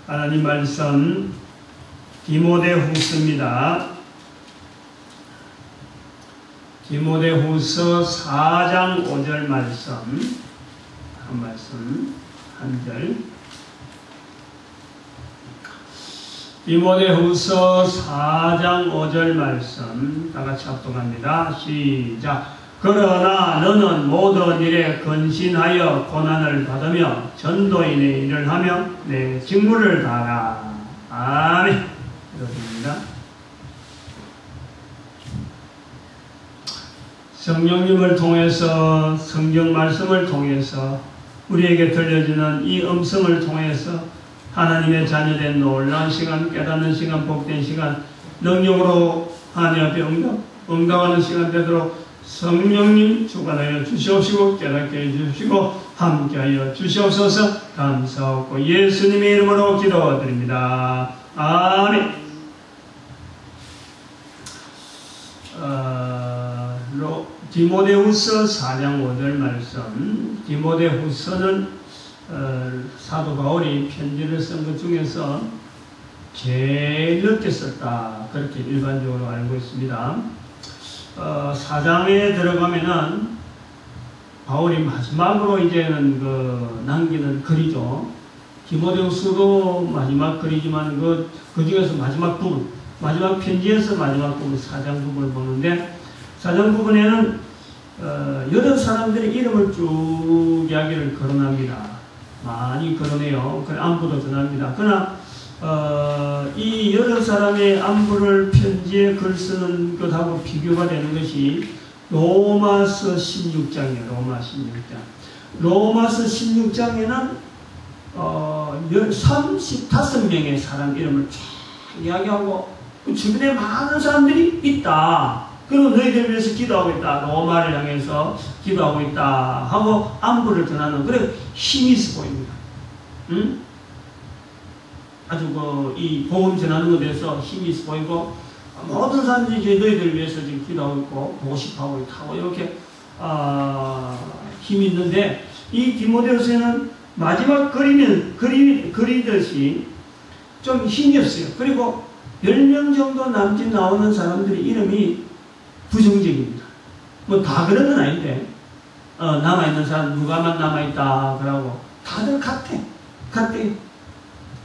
하나님 말씀 디모데후서입니다. 디모데후서 4장 5절 말씀, 한 절. 디모데후서 4장 5절 말씀 다 같이 합독합니다. 시작. 그러나 너는 모든 일에 근신하여 고난을 받으며 전도인의 일을 하며 내 직무를 다하라. 아멘. 이렇습니다. 성령님을 통해서, 성경 말씀을 통해서 우리에게 들려주는 이 음성을 통해서 하나님의 자녀된 놀라운 시간, 깨닫는 시간, 복된 시간, 능력으로 하나님 앞에 응답하는 시간 되도록 성령님 주관하여 주시옵시고 깨닫게 해주시고 함께하여 주시옵소서. 감사하고 예수님의 이름으로 기도드립니다. 아멘. 디모데후서 4장 5절 말씀. 디모데후서는 사도 바울이 편지를 쓴 것 중에서 제일 늦게 썼다, 그렇게 일반적으로 알고 있습니다. 4장에 들어가면은 바울이 마지막으로 이제는 남기는 글이죠. 디모데후서도 마지막 글이지만 그 중에서 마지막 부분, 마지막 편지에서 마지막 부분 4장 부분을 보는데, 4장 부분에는 여러 사람들의 이름을 쭉 이야기를 거론합니다. 많이 거론해요. 그 안부도 전합니다. 그러나 이 여러 사람의 안부를 편지에 글 쓰는 것하고 비교가 되는 것이 로마서 16장이에요. 로마서 16장에는 35명의 사람 이름을 쫙 이야기하고 그 주변에 많은 사람들이 있다. 그리고 너희들을 위해서 기도하고 있다. 로마를 향해서 기도하고 있다 하고 안부를 전하는 그런 힘이 있어 보입니다. 응? 아주 이 복음 전하는 것에 대해서 힘이 있어 보이고, 모든 사람들이 너희들을 위해서 지금 기도하고 있고 보십하고 있고 이렇게 힘이 있는데, 이 디모데후서에는 마지막 그리듯이 좀 힘이 없어요. 그리고 10명 정도 남짓 나오는 사람들의 이름이 부정적입니다. 뭐 다 그런 건 아닌데, 남아있는 사람 누가만 남아있다 그러고 다들 같대.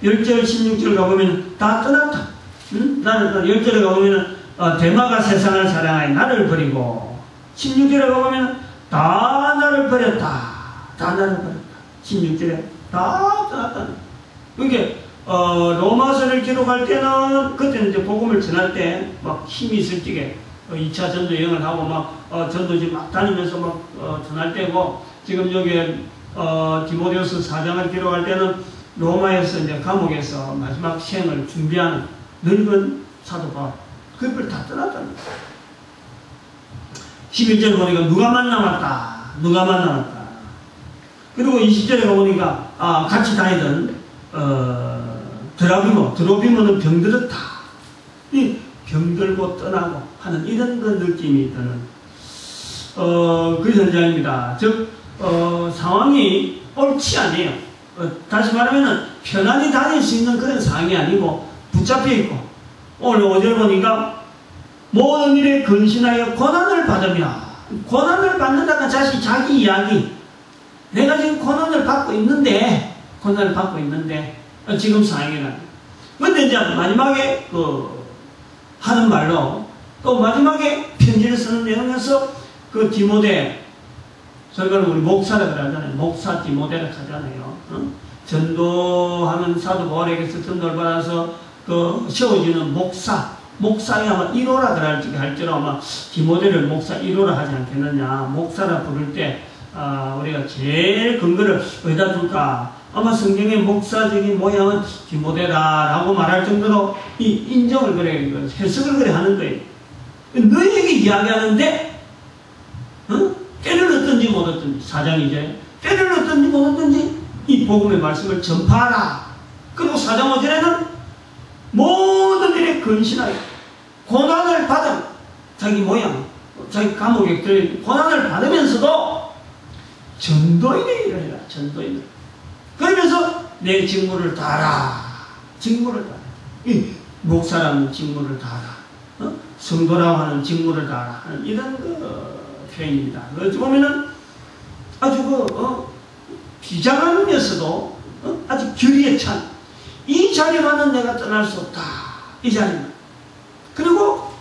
10절 16절 가보면 다 떠났다. 응? 나는 10절에 가보면 데마가 세상을 사랑하여 나를 버리고, 16절에 가보면 다 나를 버렸다. 16절에 다 떠났다. 그러니까 로마서를 기록할 때는 그때는 이제 복음을 전할 때 막 힘이 있을 적에 2차 전도 여행을 하고 막 전도지 막 다니면서 막 전할 때고, 지금 여기 디모데후서 4장을 기록할 때는 로마에서 이제 감옥에서 마지막 시행을 준비하는 늙은 사도 바울, 그걸 다 떠났다는 거예요. 11절 보니까 누가만 남았다. 그리고 20절에 가보니까 같이 다니던 드로비모는 병들었다. 이 병들고 떠나고 하는 이런 그 느낌이 드는 그 현장입니다. 즉 상황이 옳지 않아요. 다시 말하면 편안히 다닐 수 있는 그런 상황이 아니고 붙잡혀 있고, 오늘 5절 보니까 모든 일에 근신하여 고난을 받으며, 고난을 받는다는 자기 이야기. 내가 지금 고난을 받고 있는데 지금 상황이라는. 그런데 이제 마지막에 하는 말로, 또 마지막에 편지를 쓰는 내용에서 디모데, 저희가 우리 목사라 그러잖아요. 목사 디모데라 하잖아요. 전도하는 사도 바울에게서 전도를 받아서 세워지는 목사에 아마 1호라 할지라도 아마 디모데를 목사 1호라 하지 않겠느냐. 목사라 부를 때 우리가 제일 근거를 어디다 둘까? 아마 성경의 목사적인 모양은 디모데라라고 말할 정도로 이 인정을 해석을 그래 하는 거예요. 너희에게 이야기하는데, 때를 얻든지 못 얻든지, 4장이제 때를 얻든지 못 얻든지 이 복음의 말씀을 전파하라. 그리고 4장 5절에는 모든 일에 근신하여 고난을 받은 자기 모양, 자기 감옥에 들어 고난을 받으면서도 전도인의 일을 해라. 전도인을. 그러면서 내 직무를 다하라. 직무를 다하라. 이 목사라는 직무를 다하라. 성도라고 하는 직무를 다하라. 하는 이런 표현입니다. 어찌 보면은 아주 비장하면서도 아주 결의에 찬 이 자리만은 내가 떠날 수 없다. 이 자리만. 그리고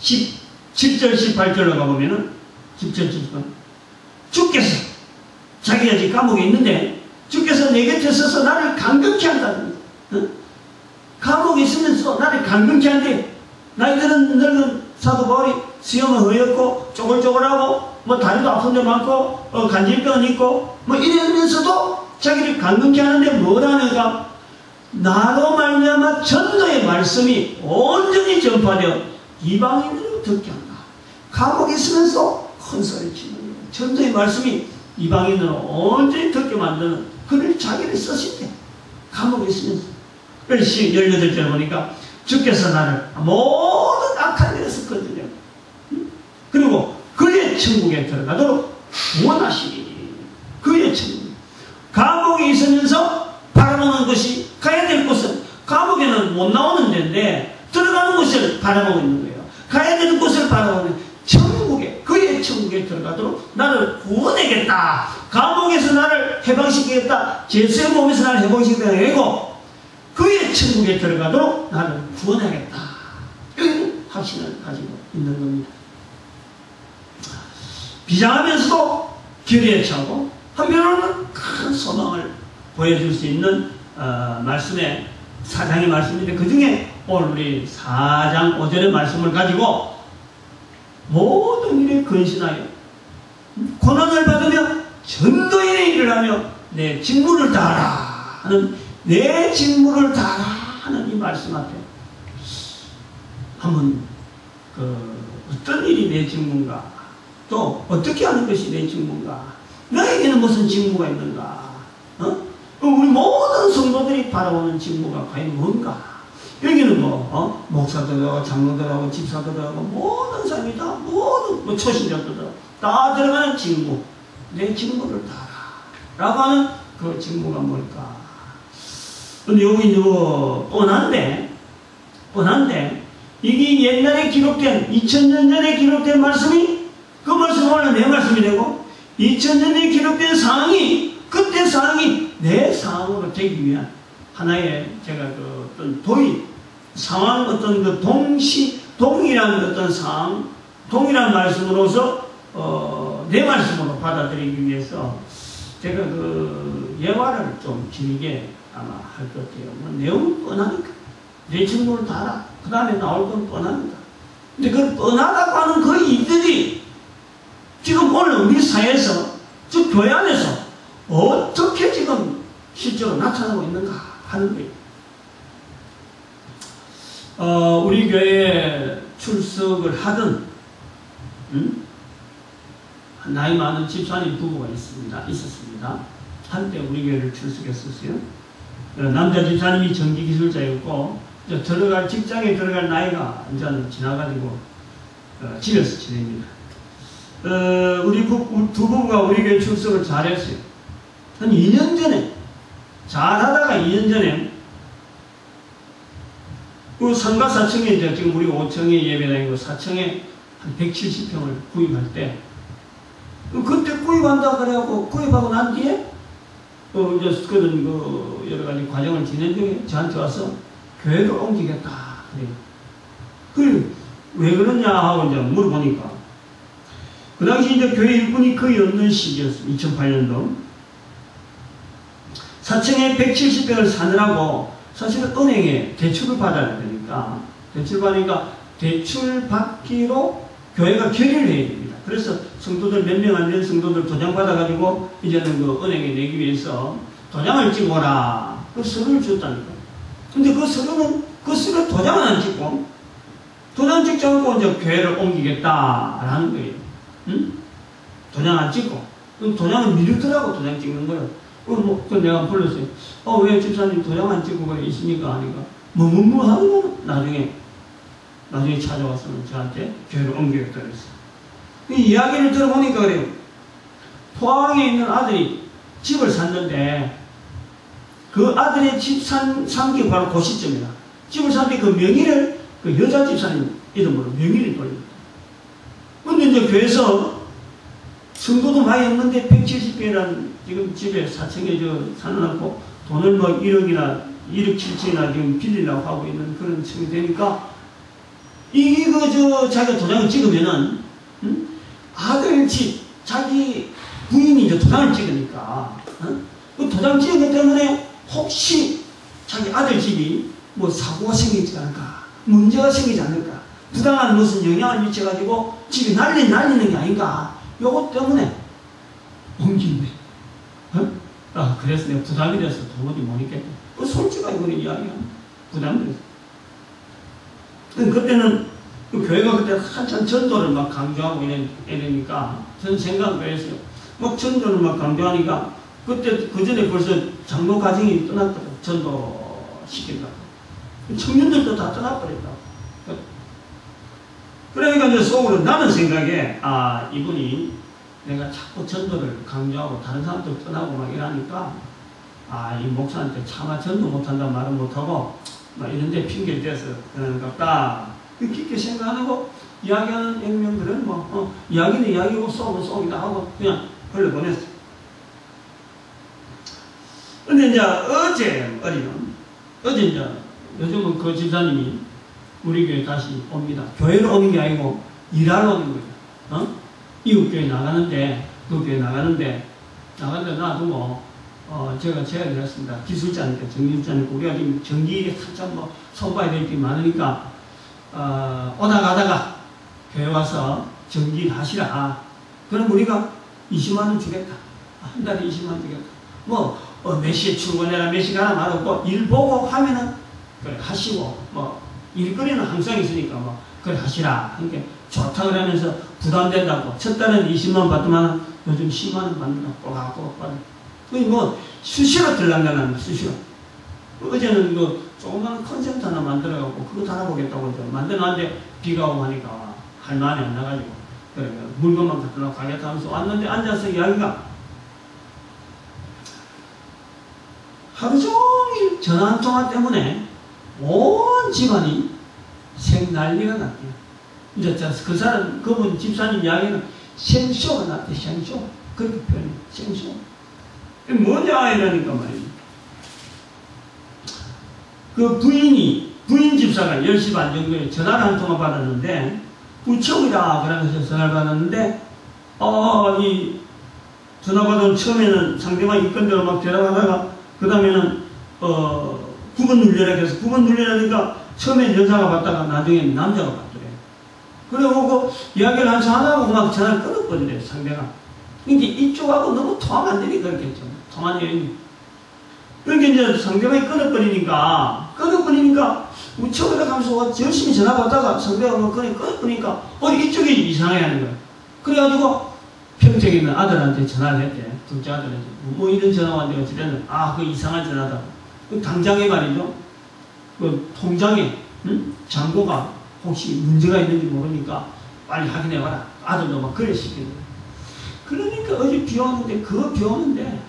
17절 18절로 가보면은 17절 18절 주께서 자기가 지금 감옥에 있는데 주께서 내 곁에 서서 나를 강건케 한다는 거예요. 감옥에 있으면서 나를 강건케 한대. 나이 들은 늙은 사도 바울이 수염은 허옇고 쪼글쪼글하고 뭐 다리도 아픈 데 많고 간질병은 있고 뭐 이러면서도 자기를 강건케 하는데 뭐라는가? 나로 말미암아 전도의 말씀이 온전히 전파되어 이방인으로 듣게 한다. 감옥에 있으면서 큰 소리 치는 거예요. 전도의 말씀이 이방인으로 온전히 듣게 만드는 그를 자기를 쓰신대. 감옥에 있으면서. 18절 보니까 주께서 나를 모든 악한 일에서 건드려 그리고 그의 천국에 들어가도록 구원하시니 그의 천국. 감옥에 있으면서 바라보는 것이 가야 될 곳은 감옥에는 못 나오는 데인데 들어가는 곳을 바라보고 있는 거예요. 가야 되는 곳을 바라보는 천국에 그의 천국에 들어가도록 나를 구원하겠다. 감옥에서 나를 해방시키겠다. 예수의 몸에서 나를 해방시키겠다. 아니고 그의 천국에 들어가도록 나를 구원하겠다. 이런 확신을 가지고 있는 겁니다. 비장하면서도 결의에 차고 한편으로는 큰 소망을 보여줄 수 있는 말씀의 4장의 말씀인데 그 중에 오늘 우리 4장 5절의 말씀을 가지고 모든 일에 근신하여 고난을 받으며 전도의 일을 하며 내 직무를 다하라 하는 내 직무를 다하라 하는 이 말씀 앞에 한번 어떤 일이 내 직무인가 또 어떻게 하는 것이 내 직무인가 너에게는 무슨 직무가 있는가 우리 모든 성도들이 바라보는 직무가 과연 뭔가 여기는 목사들하고 장로들하고 집사들하고 모든 사람이 다 모든 초신자들하고 다 들어가는 직무 내 직무를 다하라 라고 하는 그 직무가 뭘까. 근데 여기 뻔한데 이게 옛날에 기록된 2000년 전에 기록된 말씀이 그 말씀이 오늘 내 말씀이 되고 2000년 전에 기록된 상황이 그때 상황이 내 상황으로 되기 위한 하나의 제가 어떤 상황 어떤 동일한 어떤 상황 동일한 말씀으로서 내 말씀으로 받아들이기 위해서 제가 예화를 좀 길게 아마 할 것 같아요. 내용은 뻔하니까 내 직무를 다하라. 그 다음에 나올 건 뻔합니다. 근데 그 뻔하다고 하는 그 일들이 지금 오늘 우리 사회에서 즉 교회 안에서 어떻게 지금 실제로 나타나고 있는가 하는 거예요. 우리 교회에 출석을 하던 나이 많은 집사님 부부가 있었습니다. 한때 우리 교회를 출석했었어요. 남자 집사님이 전기기술자였고 직장에 들어갈 나이가 이제는 지나가지고 집에서 지냅니다. 우리 두 부부가 우리 교회 출석을 잘했어요. 한 2년 전에 잘하다가 2년 전에 그 상가 4층에 이제 지금 우리 5층에 예배당이고 4층에 한 170평을 구입할 때 그때 구입한다 그래갖고 구입하고 난 뒤에 이제 그런 여러 가지 과정을 지낸 중에 저한테 와서 교회를 옮기겠다 그래요. 왜 그러냐 하고 이제 물어보니까 그 당시 이제 교회 일꾼이 거의 없는 시기였어요. 2008년도 4층에 170평을 사느라고 사실은 은행에 대출을 받아야 되니까 대출 받기로 교회가 결의를 해야 됩니다. 그래서 성도들 몇 명 안 된 성도들 도장 받아가지고 이제는 그 은행에 내기 위해서 도장을 찍어라. 그 서류를 줬다니까. 근데 그 서류 도장은 안 찍고 도장 찍지 않고 이제 교회를 옮기겠다라는 거예요. 응? 도장 안 찍고. 그럼 도장은 미루더라고 도장 찍는 거예요. 그 내가 불렀어요. 왜 집사님 도장 안 찍고 그래 있으니까 하니까 뭐 하는 거는 나중에 찾아와서는 저한테 교회를 옮기겠다 그랬어요. 이 이야기를 들어보니까 그래요. 포항에 있는 아들이 집을 샀는데 그 아들의 집 산게 바로 그 시점이다. 집을 샀는데 그 명의를 그 여자 집사님 이름으로 명의를 돌립니다. 근데 이제 교회에서 성도도 많이 없는데 170개라는 지금 집에 4층에 사놓고 돈을 뭐 1억이나 1억 7천이나 지금 빌리려고 하고 있는 그런 층이 되니까 자기가 도장을 찍으면은 아들 집 자기 부인이 이제 도장을 찍으니까 그 도장 찍었기 때문에 혹시 자기 아들 집이 뭐 사고가 생기지 않을까 문제가 생기지 않을까 부당한 무슨 영향을 미쳐가지고 집이 날리는 게 아닌가 요것 때문에 옮긴대. 그래서 내가 부담이 돼서 도무지 못 있겠다. 솔직하게 그런 이야기야. 부담이 돼서. 그때는 그 교회가 그때 한참 전도를 막 강조하고 이러니까 저는 생각을 그랬어요. 막 전도를 막 강조하니까 그때 그 전에 벌써 장로 과정이 떠났거든. 전도 시킨다고. 청년들도 다 떠나버렸다고. 그러니까 이제 속으로 나는 생각에 이분이 내가 자꾸 전도를 강조하고 다른 사람들 떠나고 막 이러니까 이 목사한테 차마 전도 못한다 말은 못하고 막 이런데 핑계를 대서 그러는 것 같다. 깊게 생각하고 이야기하는 액면들은 이야기는 이야기고 쏘면 쏘기다 하고 그냥 흘려보냈어. 근데 이제 어제 이제 요즘은 그 집사님이 우리 교회 다시 옵니다. 교회로 오는 게 아니고 일하러 오는 거죠. 이웃교회 나가는데 놔두고 제가 제안을 했습니다. 기술자니까 전기술자니까 우리가 지금 전기 한참 손봐야 될 게 많으니까 오다 가다가 교회 와서 전기를 하시라. 그럼 우리가 20만원 주겠다. 한 달에 20만원 주겠다. 몇 시에 출근해라 몇 시 가라 말없고 일 보고 하면은 그래 하시고 일거리는 항상 있으니까 그래 하시라. 그러니까 좋다 그러면서 부담된다고. 첫 달은 20만원 받더만 요즘 10만원 받는다고 꼬박꼬박 받아. 수시로 들락날락합니다. 수시로. 어제는 조그만 컨셉트 하나 만들어갖고 그거 달아보겠다고 만들어놨는데 비가 오고 하니까 할 만이 안 나가지고 그래 물건만 갖다 놓고 가겠다 하면서 왔는데 앉아서 이야기가 하루 종일 전화 한 통화 때문에 온 집안이 생난리가 났대요. 이제 그분 집사님 이야기는 생쇼가 났대. 생쇼. 그렇게 표현해. 생쇼. 뭐냐 이러니까 말이지. 그 부인 집사가 10시 반 정도에 전화를 한 통화 받았는데 우청이다 그러면서 전화를 받았는데 이 전화 받은 처음에는 상대방 입건대로 막 대답하다가 그 다음에는 9번 눌려라 해서 9번 눌려라니까 처음에 여자가 받다가 나중에 남자가 받더래. 그래갖고 이야기를 한참 하다가 막 전화를 끊어버리래 상대가. 그러니까 이쪽하고 너무 통화가 안 되니까 그렇겠죠. 통화 내용이. 그러니까 이제 상대방이 끊어버리니까 우측으로 가면서 열심히 전화 받다가 상대가 끊어버리니까 이쪽이 이상해 하는 거야. 그래가지고 평택에 있는 아들한테 전화를 했대. 둘째 아들한테. 이런 전화가 왔는데 어찌됐는 그 이상한 전화다. 당장에 말이죠. 그 통장에 잔고가 혹시 문제가 있는지 모르니까 빨리 확인해봐라. 아들도 막 그래 시키는 거야. 그러니까 어제 비 오는데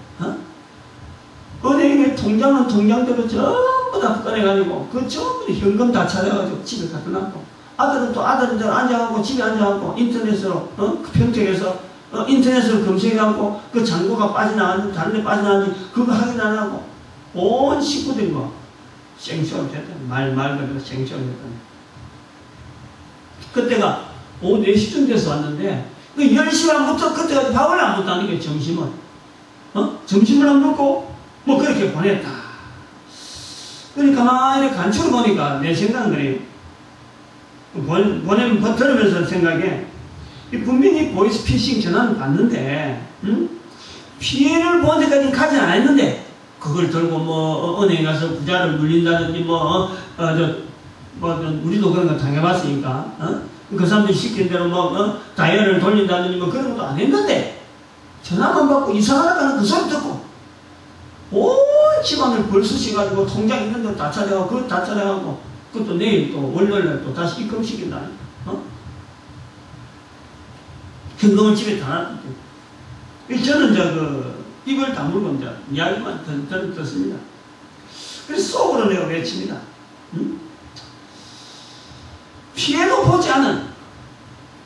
은행에 통장은 통장대로 전부 다 꺼내가지고 그 전부 현금 다 찾아가지고 집에 갖다 놨고 아들은 또 아들은 앉아가고 집에 앉아가고 인터넷으로 그 평택에서 인터넷으로 검색해가고 그 잔고가 빠져나갔는지 다른 데 빠져나갔는지 그거 확인 안 하고 온 식구들이 생쇼를 했다니 말 그대로 생쇼를 했다니. 그때가 오후 4시쯤 돼서 왔는데 그 10시 반부터 그때까지 밥을 안 먹다는 게 점심을 점심을 안 먹고 그렇게 보냈다. 그러니까 가만히 간추를 보니까 내 생각은 그래요. 들으면서 생각해. 분명히 보이스피싱 전화는 받는데 피해를 본 데까지는 가지 않았는데 그걸 들고 은행에 가서 부자를 물린다든지 우리도 그런 거 당해봤으니까 그 사람들이 시킨 대로 다이얼을 돌린다든지 그런 것도 안 했는데 전화만 받고 이상하다는 그 소리 듣고 온 집안을 벌수시가지고 통장 있는 데 다 찾아가고 그거 다 찾아가고 그것도 내일 또 월요일날 또 다시 입금시킨다. 현금을 집에 다 놨는데 저는 입을 다물고 이야기만 듣습니다. 그래서 속으로 내가 외칩니다. 피해도 보지 않은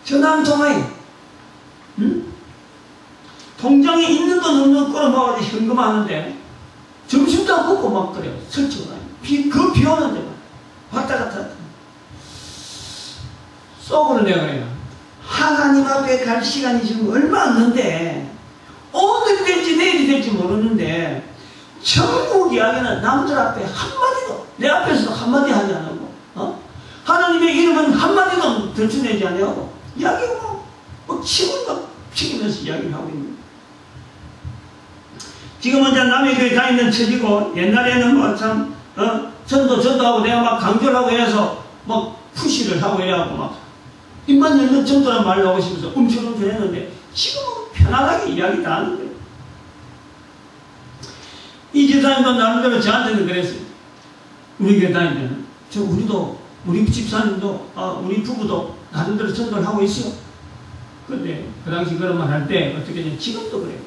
전화 한 통화에 통장에 있는 돈 없는 돈 끌어모아서 현금하는데 점심도 안 먹고 막 그래요. 설치고 다니고 그 비 오는데 왔다 갔다 속으로 내가 그래요. 하나님 앞에 갈 시간이 지금 얼마 없는데 오늘이 될지 내일이 될지 모르는데 천국 이야기는 남들 앞에 한마디도 내 앞에서도 한마디 하지 않고 하나님의 이름은 한마디도 들춰내지 않고 이야기하고 뭐 치고 치면서 이야기를 하고 있는 거예요. 지금은 이제 남의 교회 다니는 처지고 옛날에는 뭐 참 전도하고 내가 막 강조를 하고 해서 막 푸시를 하고 해갖고 막 입만 열면 전도란 말을 하고 싶어서 움츠러져 했는데 지금은 편안하게 이야기 다 하는 거예요. 이 집사님도 나름대로 저한테는 그랬어요. 우리 교회 다닐 때는 우리 집사님도 우리 부부도 나름대로 전도를 하고 있어요. 근데 그 당시 그런 말 할 때 어떻게 했냐면 지금도 그래요.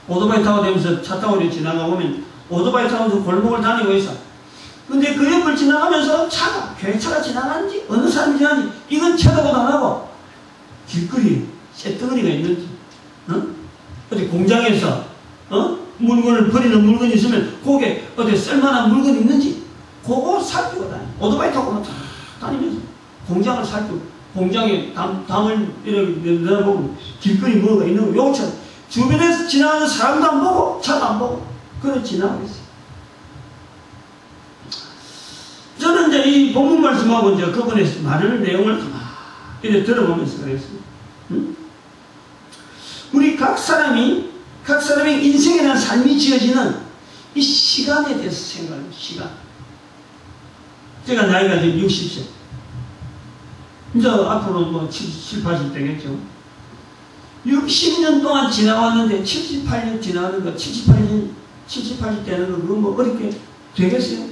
오토바이 타고 다니면서 차 타고 지나가 보면 오토바이 타면서 골목을 다니고 있어. 근데 그 옆을 지나가면서 교회 차가 지나가는지 어느 사람이 지나는지 이건 쳐다보도 안 하고 길거리에 쇳덩어리가 있는지 어디 공장에서 물건을 버리는 물건이 있으면 거기에 어디 쓸만한 물건이 있는지 그거 살피고 다니. 오토바이 타고 다니면서 공장을 살피고 공장에 담을 이렇게 내다보면 길거리 뭐가 있는 거 요것처럼 주변에서 지나가는 사람도 안 보고 차도 안 보고 그래 지나가고 있어요. 저는 이제 이 본문 말씀하고 이제 그분의 말을 내용을 가만히 들어보면서 그랬습니다. 우리 각 사람의 인생이라는 삶이 지어지는 이 시간에 대해서 생각합니다. 시간. 제가 나이가 지금 60세. 이제 앞으로 뭐 70, 80 되겠죠. 60년 동안 지나왔는데 78년 지나는 거, 78년, 70, 80 되는 거, 그거 뭐 어렵게 되겠어요?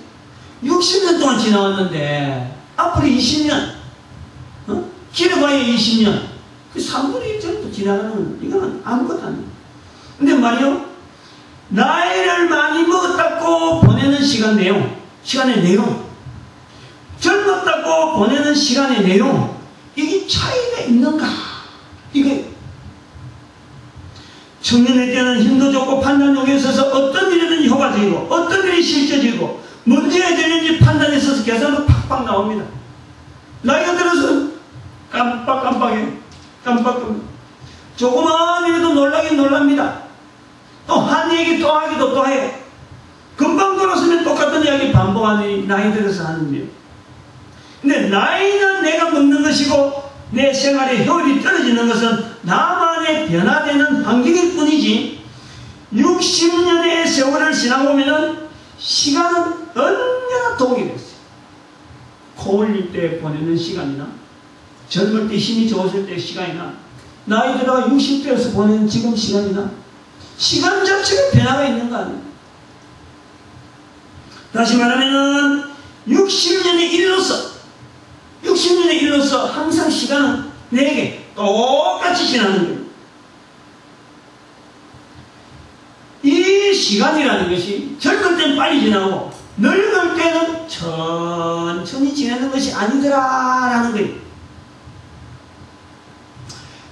60년 동안 지나왔는데 앞으로 20년, 길어봐야 20년, 그 3분의 1 정도 지나가는 이거는 아무것도 아니에요. 근데 말이요, 나이를 많이 먹었다고 보내는 시간의 내용, 젊었다고 보내는 시간의 내용, 이게 차이가 있는가? 이게 청년의 때는 힘도 좋고 판단력에 있어서 어떤 일이든 효과적이고 어떤 일이 실제적이고 문제가 되는지 판단에 있어서 계산도 팍팍 나옵니다. 나이가 들어서 깜빡깜빡해요. 깜빡깜빡. 조그만 일에도 놀라긴 놀랍니다. 또 한 얘기 또 하기도 또 해요. 금방 돌아서면 똑같은 이야기 반복하니 나이 들어서 하는 일. 근데 나이는 내가 먹는 것이고 내 생활의 효율이 떨어지는 것은 나만의 변화되는 환경일 뿐이지 60년의 세월을 지나보면 시간은 언제나 동일했어요. 코 올릴 때 보내는 시간이나 젊을 때 힘이 좋았을 때 시간이나 나이 들어가 60대에서 보내는 지금 시간이나 시간 자체가 변화가 있는 거 아니에요. 다시 말하면 60년의 일로서 항상 시간은 내게 똑같이 지나는 거예요. 이 시간이라는 것이 젊을 땐 빨리 지나고 늙을 때는 천천히 지내는 것이 아니더라라는 거예요.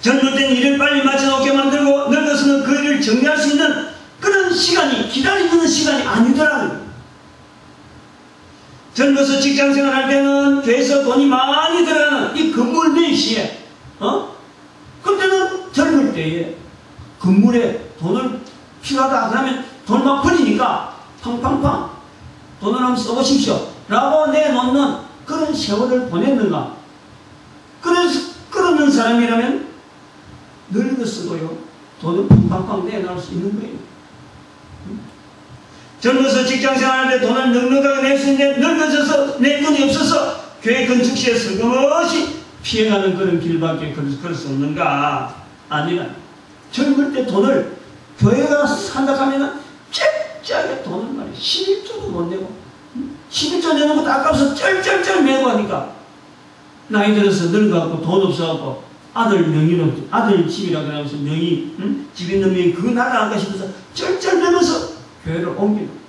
젊을 때는 일을 빨리 마쳐놓게 만들고 늙어서는 그 일을 정리할 수 있는 그런 시간이 기다리는 시간이 아니더라는 거예요. 젊어서 직장생활 할 때는 교회에서 돈이 많이 들어가는 이 건물 매입시에 그때는 젊을 때에 건물에 돈을 필요하다 그러면 돈 막 버리니까 팡팡팡 돈을 한번 써보십시오 라고 내놓는 그런 세월을 보냈는가. 그러는 사람이라면 늙었어도요 돈을 팡팡팡 내놓을 수 있는 거예요. 젊어서 직장생활 할 때 돈을 넉넉하게 낼 수 있는데 늙어져서 내 돈이 없어서 교회 건축시에 슬금없이 피해가는 그런 길밖에 그럴 수 없는가. 아니라 젊을 때 돈을 교회가 산다 하면 째짜게 돈을 말이야 11조도 못 내고 11조 내는 것도 아까워서 쩔쩔쩔 메고 하니까 나이 들어서 늙어갖고 돈 없어갖고 아들 집이라고 하면서 명의 집 있는 명의 그거 나가갈까 싶어서 쩔쩔 내면서 교회를 옮기고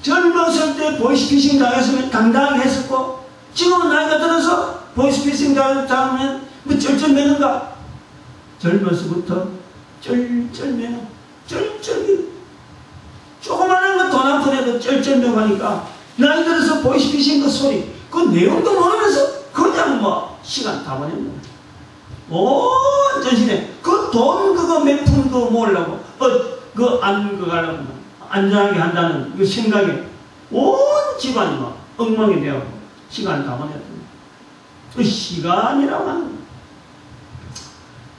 젊어서 때 보이스피싱 당했으면 당당하게 했었고, 지금은 나이가 들어서 보이스피싱 당하면 뭐 쩔쩔매는가? 젊어서부터 쩔쩔매는, 쩔쩔매. 조그마한 거 돈 한 푼에도 쩔쩔매고 하니까, 나이 들어서 보이스피싱 그 소리, 그 내용도 모르면서 그냥 뭐 시간 다 보내는 거야. 온 전신에 그 돈 그거 몇 푼 그거 모으려고 그거 가려고 안전하게 한다는 그 생각에 온 집안이 막 엉망이 되어서 시간을 다 보냈던 거야. 그 시간이라고 하는 거야.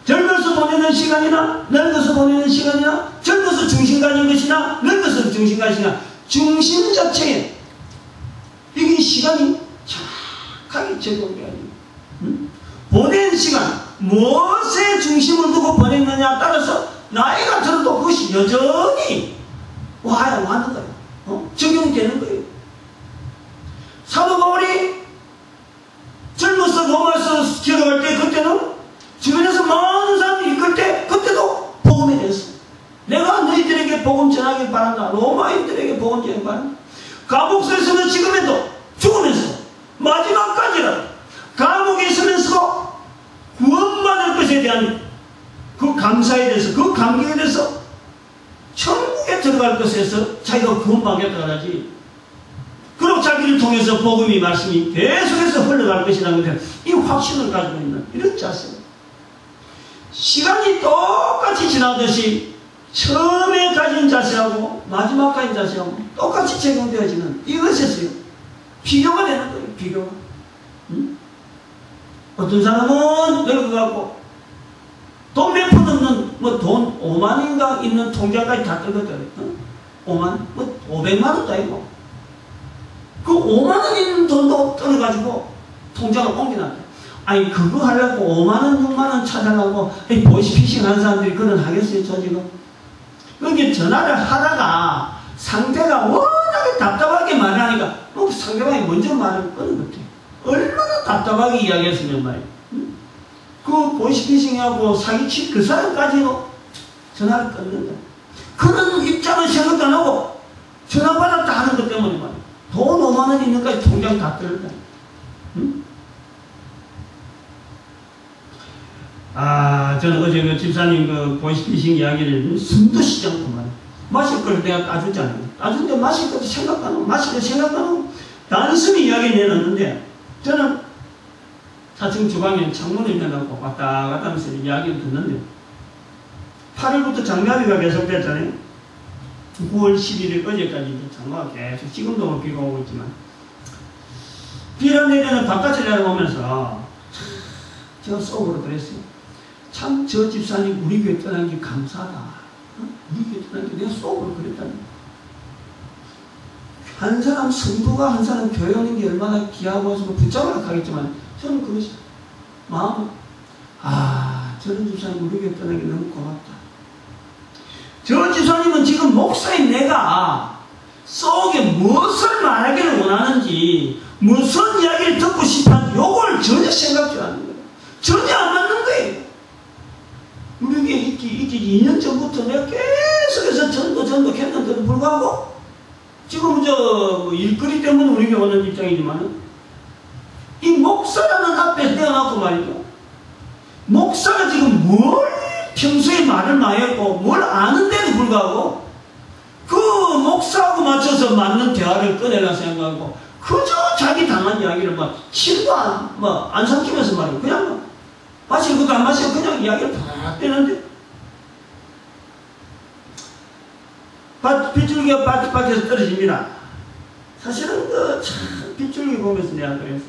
젊어서 보내는 시간이나 늙어서 보내는 시간이나 젊어서 중심 가진 것이나 늙어서 중심 가지나 중심 자체에 이게 시간이 정확하게 적용돼야 돼요. 보낸 시간, 무엇에 중심을 두고 보냈느냐에 따라서 나이가 들어도 그것이 여전히 와는 거예요. 적용되는 거예요. 사도 바울이 젊어서 로마서 기록할 때 그때는 주변에서 많은 사람들이 이끌 때 그때도 복음이 됐어. 내가 너희들에게 복음 전하길 바란다. 로마인들에게 복음 전하길 바란다. 감옥에 있으면 지금에도 죽으면서 마지막까지는 감옥에 있으면서도 구원받을 것에 대한 그 감사에 대해서 그 감격에 대해서 천국에 들어갈 것에서 자기가 구원받겠다 하지. 그리고 자기를 통해서 복음이 말씀이 계속해서 흘러갈 것이라는 것에 이 확신을 가지고 있는 이런 자세. 시간이 똑같이 지나듯이 처음에 가진 자세하고 마지막 가진 자세하고 똑같이 적용되어지는 이것에서요. 비교가 되는 거예요. 비교가. 응? 어떤 사람은 늙어갖고 돈 몇 푼 없는 뭐 돈 5만인가 있는 통장까지 다 떨거든. 응? 5만? 뭐 500만원도 아니고 그 5만원 있는 돈도 떨어가지고 통장을 옮겨놨대. 아니 그거 하려고 5만원 6만원 찾아가고 보이스피싱 하는 사람들이 그런 하겠어요 저 지금? 그렇게 전화를 하다가 상대가 워낙에 답답하게 말하니까 상대방이 먼저 말을 끊은 것 같아요. 얼마나 답답하게 이야기했으면 말이에요. 응? 그 보이스피싱하고 사기친 그 사람까지도 전화를 끊는 거예요. 그런 입장은 생각도 안 하고 전화 받았다 하는 것 때문에 말이에요. 돈 5만원 있는 까지 통장 다 떨었다. 응? 저는 어제 그 집사님 그 보이스피싱 이야기를 숨도 쉬지 않고 말이에요. 마실 걸 내가 따주잖아요. 따주는데 마실 것도 생각 안 하고, 마실 거 생각 안 하고, 단순히 이야기 내놨는데, 저는 4층 주방에 창문을 열어놓고 왔다 갔다 하면서 이야기를 듣는데, 8월부터 장마비가 계속됐잖아요. 9월 11일 어제까지 장마가 계속, 지금도 비가 오고 있지만, 비가 내리는 바깥을 내려보면서, 제가 속으로 그랬어요. 참, 저 집사님 우리 교회 떠난 게 감사하다. 우리 교회 떠난 게 내가 속으로 그랬다니. 한 사람 성도가 한 사람 교회 오는 게 얼마나 귀하고 해서 붙잡으라 하겠지만, 저는 그것이 마음은, 저런 집사님 우리 교회 떠난 게 너무 고맙다. 저 집사님은 지금 목사인 내가 속에 무엇을 말하기를 원하는지, 무슨 이야기를 듣고 싶은지, 요걸 전혀 생각지 않는 거예요. 전혀 안 맞는 거예요. 우리 교회 있기 2년 전부터 내가 계속해서 전도했는데도 불구하고, 지금 일거리 때문에 우리 교회 오는 입장이지만, 이 목사라는 앞에 떼어놓고 말이죠. 목사가 지금 뭘 평소에 말을 많이 했고, 뭘 아는데도 불구하고, 그 목사하고 맞춰서 맞는 대화를 꺼내라 생각하고, 그저 자기 당한 이야기를 침도 안 삼키면서 말이에요. 그냥 마실 것도 안 마시고 그냥 이야기를 팍 빼는데, 빗줄기가 밭에서 떨어집니다. 사실은 빗줄기 보면서 내가 그랬어.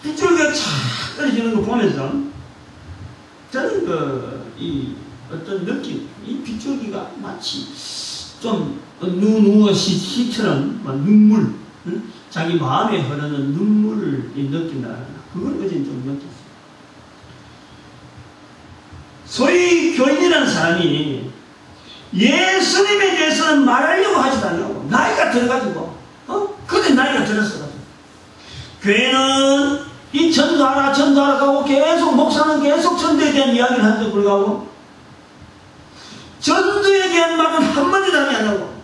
빗줄기가 착 떨어지는 거 보면서 저는 이 어떤 느낌, 이 빗줄기가 마치 좀 시처럼 눈물, 응? 자기 마음에 흐르는 눈물을 느낀다. 그걸 어제 좀 느꼈어요. 소위 교인이라는 사람이 예수님에 대해서는 말하려고 하지도 않냐고. 나이가 들어가지고, 그래 나이가 들었어. 교회는 이 전도하라 하고 계속 목사는 계속 전도에 대한 이야기를 하는데 불구하고 전도에 대한 말은 한마디도 안 하고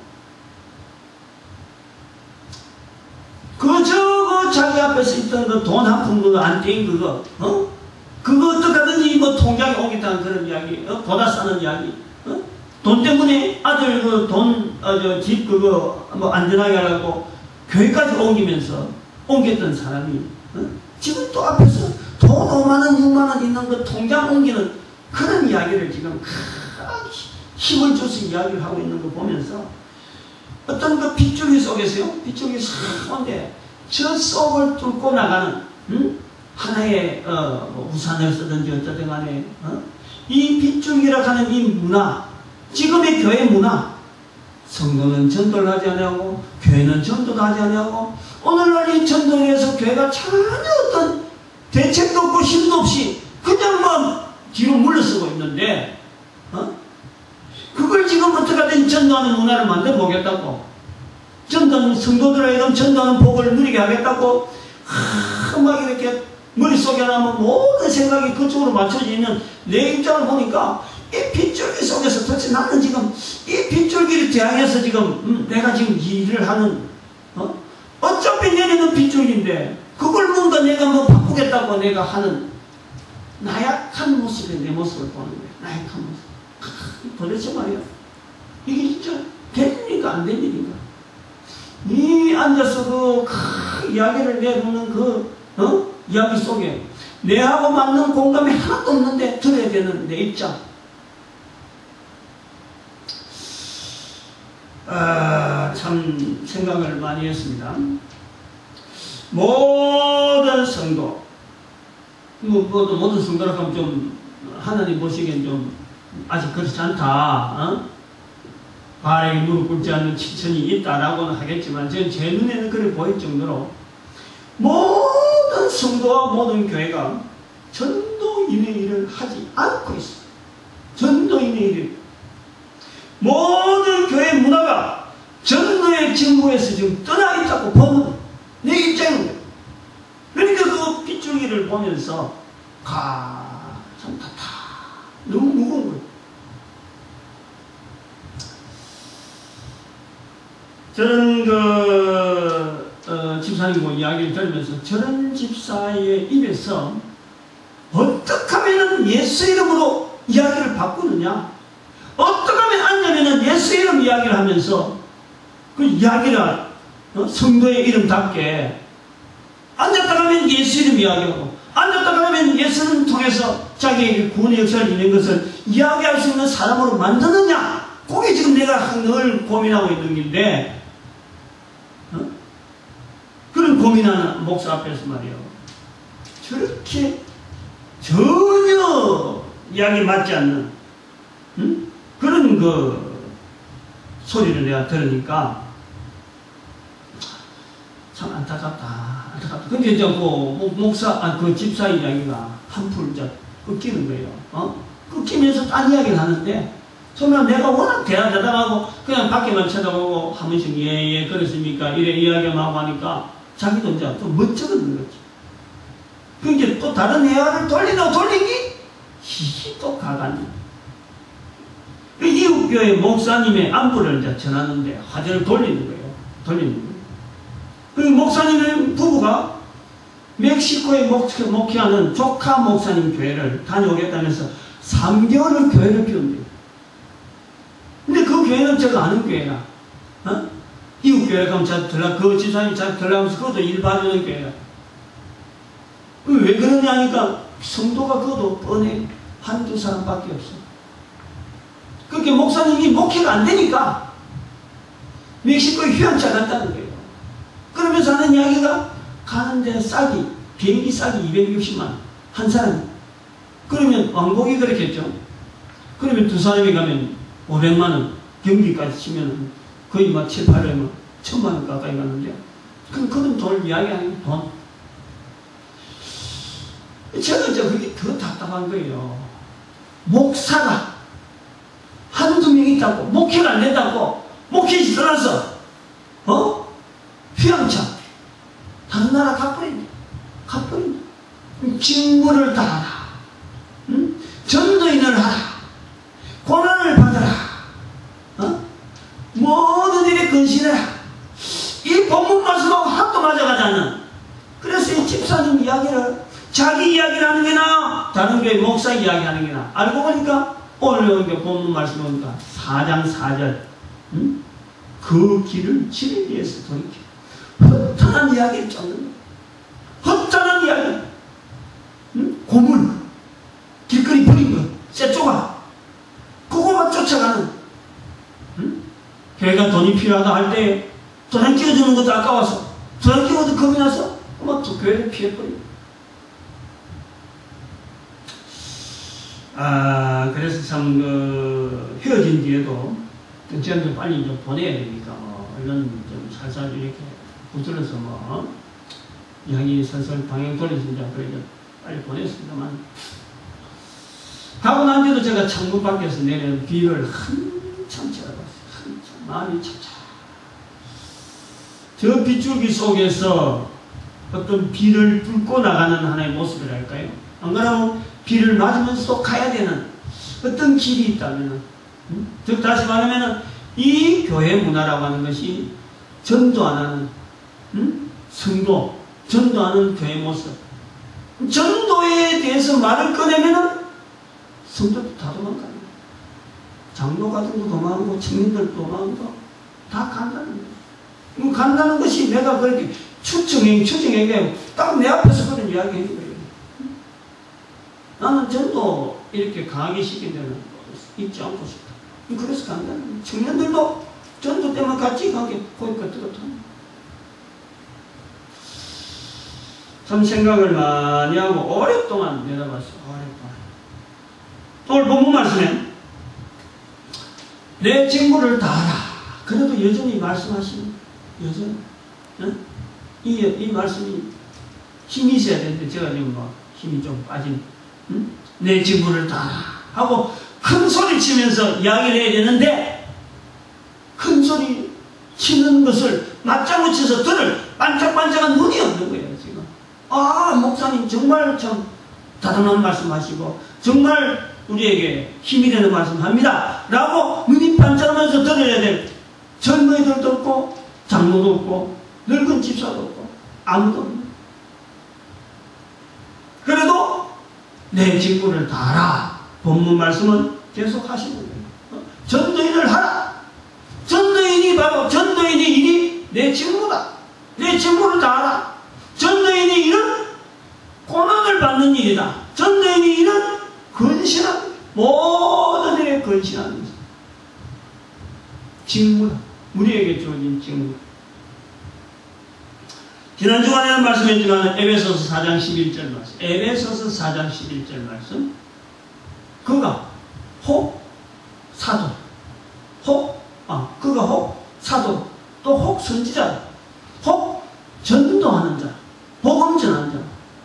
앞에서 있던 그 돈 한 푼도 안 떼인 그거, 그거 어떡하든지 뭐 통장에 오겠다는 그런 이야기, 보다 싸는 이야기, 돈 때문에 아들 그 돈, 집 그거 뭐 안전하게 하려고 교회까지 옮겼던 사람이, 지금 또 앞에서 돈 5만원, 6만원 있는 그 통장 옮기는 그런 이야기를 지금 힘을 줘서 이야기를 하고 있는 거 보면서 어떤 그 빗줄기 속에서요, 빗줄기 속인데 저 속을 뚫고 나가는, 하나의, 우산을 쓰든지 어쩌든 간에, 이 빗줄기라고 하는 이 문화, 지금의 교회 문화, 성도는 전도를 하지 않냐고, 교회는 전도도 하지 않냐고, 오늘날 이 전도에서 교회가 전혀 어떤 대책도 없고 힘도 없이 그냥 뭐 뒤로 물러서고 있는데, 그걸 지금 어떻게든 전도하는 문화를 만들어 보겠다고, 전도하는 성도들에게 전도하는 복을 누리게 하겠다고, 막 이렇게 머릿속에 나면 모든 생각이 그쪽으로 맞춰져 있는 내 입장을 보니까 이 빗줄기 속에서 도대체 나는 지금 이 빗줄기를 대항해서 지금 내가 지금 일을 하는, 어차피 내리는 빗줄기인데 그걸 뭔가 내가 뭐 바꾸겠다고 내가 하는 나약한 모습에 내 모습을 보는 거예요. 나약한 모습. 도대체 말이야, 이게 진짜 될 일인가 안 될 일인가? 이 앉아서 그 이야기를 내놓는 그 이야기 속에 내하고 맞는 공감이 하나도 없는데 들어야 되는 내 입장. 참 생각을 많이 했습니다. 모든 성도, 모든 성도라고 하면 좀 하나님 보시기엔 좀 아직 그렇지 않다, 발에 무릎 꿇지 않는 지천이 있다라고는 하겠지만 제 눈에는 그래 보일 정도로 모든 성도와 모든 교회가 전도인의 일을 하지 않고 있어요. 전도인의 일. 모든 교회 문화가 전도의 직무에서 지금 떠나 있다고 보는 내 입장인 거예요. 그러니까 그 빗줄기를 보면서 참 너무 무거운 거예요. 저는 집사님과 이야기를 들으면서 저런 집사의 입에서 어떻게 하면 예수 이름으로 이야기를 바꾸느냐, 어떻게 하면 앉으면 예수 이름 이야기를 하면서 그 이야기를 성도의 이름답게 앉았다 가면 예수 이름 이야기하고 앉았다 가면 예수를 통해서 자기에게 구원의 역사를 이루는 것을 이야기할 수 있는 사람으로 만드느냐, 그게 지금 내가 늘 고민하고 있는 건데, 그런 고민하는 목사 앞에서 말이에요, 저렇게 전혀 이야기 맞지 않는 그런 그 소리를 내가 들으니까 참 안타깝다. 근데 이제 그 집사 이야기가 한풀 끊기는 거예요. 끊기면서 딴 이야기를 하는데, 처음에 내가 워낙 대답하고 그냥 밖에만 쳐다보고 한 번씩 예 그렇습니까 이래 이야기만 하고 하니까 자기도 이제 좀 멋쩍어지는 거지. 그 이제 또 다른 대화를 돌리기 이게 또 가관이. 그 이웃교회 목사님의 안부를 이제 전하는데 화제를 돌리는 거예요. 그 목사님의 부부가 멕시코에 목회하는 조카 목사님 교회를 다녀오겠다면서 3개월을 교회를 비운대요. 근데 그 교회는 제가 아는 교회라. 이웃교회 가면 그 집사님이 잘 들어가면서 그것도 일 봐주는 교회라. 왜 그러냐 하니까 성도가 그것도 뻔해. 한두 사람밖에 없어. 그렇게 목사님이 목회가 안 되니까 멕시코에 휴양차 간다는 거예요. 그러면서 하는 이야기가 가는데 비행기 싸기 260만 한 사람. 그러면 왕복이 그렇겠죠. 그러면 두 사람이 가면 500만원, 경비까지 치면 거의 막 7, 800만, 1000만원 가까이 가는데, 그건 돈 이야기 아니에요, 돈. 제가 이제 그게 더 답답한 거예요. 목사가 한두 명 있다고, 목회가 안 된다고, 목회지 떠나서, 휴양차, 다른 나라 가버린다. 직무를 다하라. 전도인을 하라. 고난을 받아라. 모든 일에 근신해라. 이 본문 말씀하고 하나도 맞아가지 않는 그래서 이 집사님 이야기를 자기 이야기를 하는 게 나아, 다른 교회 목사 이야기하는 게 나아. 알고 보니까 오늘 오니까 본문 말씀 보니까 4장 4절 그 길을 지를 위해서 돌이켜 허탄한 이야기를 쫓는 거야. 허탄한 이야기, 고물, 길거리 버린 것, 쇠조각, 그거만 쫓아가는. 교회가 돈이 필요하다 할 때 돈 안 끼워주는 것도 아까워서, 돈 안 끼워도 겁이 나서 그만 또 교회를 피해버려. 그래서 참 헤어진 뒤에도 저한테 빨리 좀 보내야 되니까 얼른 좀 살살 이렇게 붙들어서 이야기 살살 방향 돌려서 이제 빨리 보냈습니다만, 가고 난 뒤에도 제가 창문 밖에서 내리는 비를 한참 쳐다봤어요. 한참 마음이 찹찹. 저 빗줄기 속에서 어떤 비를 뚫고 나가는 하나의 모습이랄까요? 안 그러면 비를 맞으면서 가야 되는 어떤 길이 있다면, 즉 다시 말하면 이 교회 문화라고 하는 것이 전도 안 하는 성도, 전도하는 교회 모습. 전도에 대해서 말을 꺼내면 성도도 다 도망가요. 장로 같은 거 도망가고 청년들 도망가고 다 간다는 거예요. 간다는 것이 내가 그렇게 추정해 딱 내 앞에서 그런 이야기 해준 거예요. 나는 전도 이렇게 강하게 시킨 데는 있지 않고 싶다. 그래서 간다는 거예요. 청년들도 전도 때문에 같이 가게 거기까지 들어타는. 참 생각을 많이 하고 오랫동안 내다봤어요. 오랫동안. 오늘 본문 말씀에 내 직무를 다하라. 그래도 여전히 말씀하시는, 여전히 이 말씀이 힘이 있어야 되는데 제가 지금 힘이 좀 빠진, 내 직무를 다하라 하고 큰 소리 치면서 이야기를 해야 되는데, 큰 소리 치는 것을 맞장구 쳐서 들을 반짝반짝한 눈이 없는 거예요 지금. 목사님 정말 참 다듬한 말씀하시고 정말 우리에게 힘이 되는 말씀합니다 라고 눈이 반짝하면서 들어야 될 젊은이들도 없고 장로도 없고 늙은 집사도 없고 아무도 없는. 그래도 내 직분을 다하라. 본문 말씀은 계속 하시는 거예요. 전도인을 하라. 전도인이 바로 전도인의 일이 내 직무다. 내 직무를 다하라. 전도인의 일은 고난을 받는 일이다. 전도인의 일은 근신한, 모든 일에 근신하는 것이다. 직무다. 우리에게 주어진 직무. 지난 주간에는 말씀했지만 에베소서 4장 11절 말씀, 에베소서 4장 11절 말씀, 그가 혹 사도, 그가 혹 사도, 또 혹 선지자, 혹 전도하는 자, 복음 전하는 자,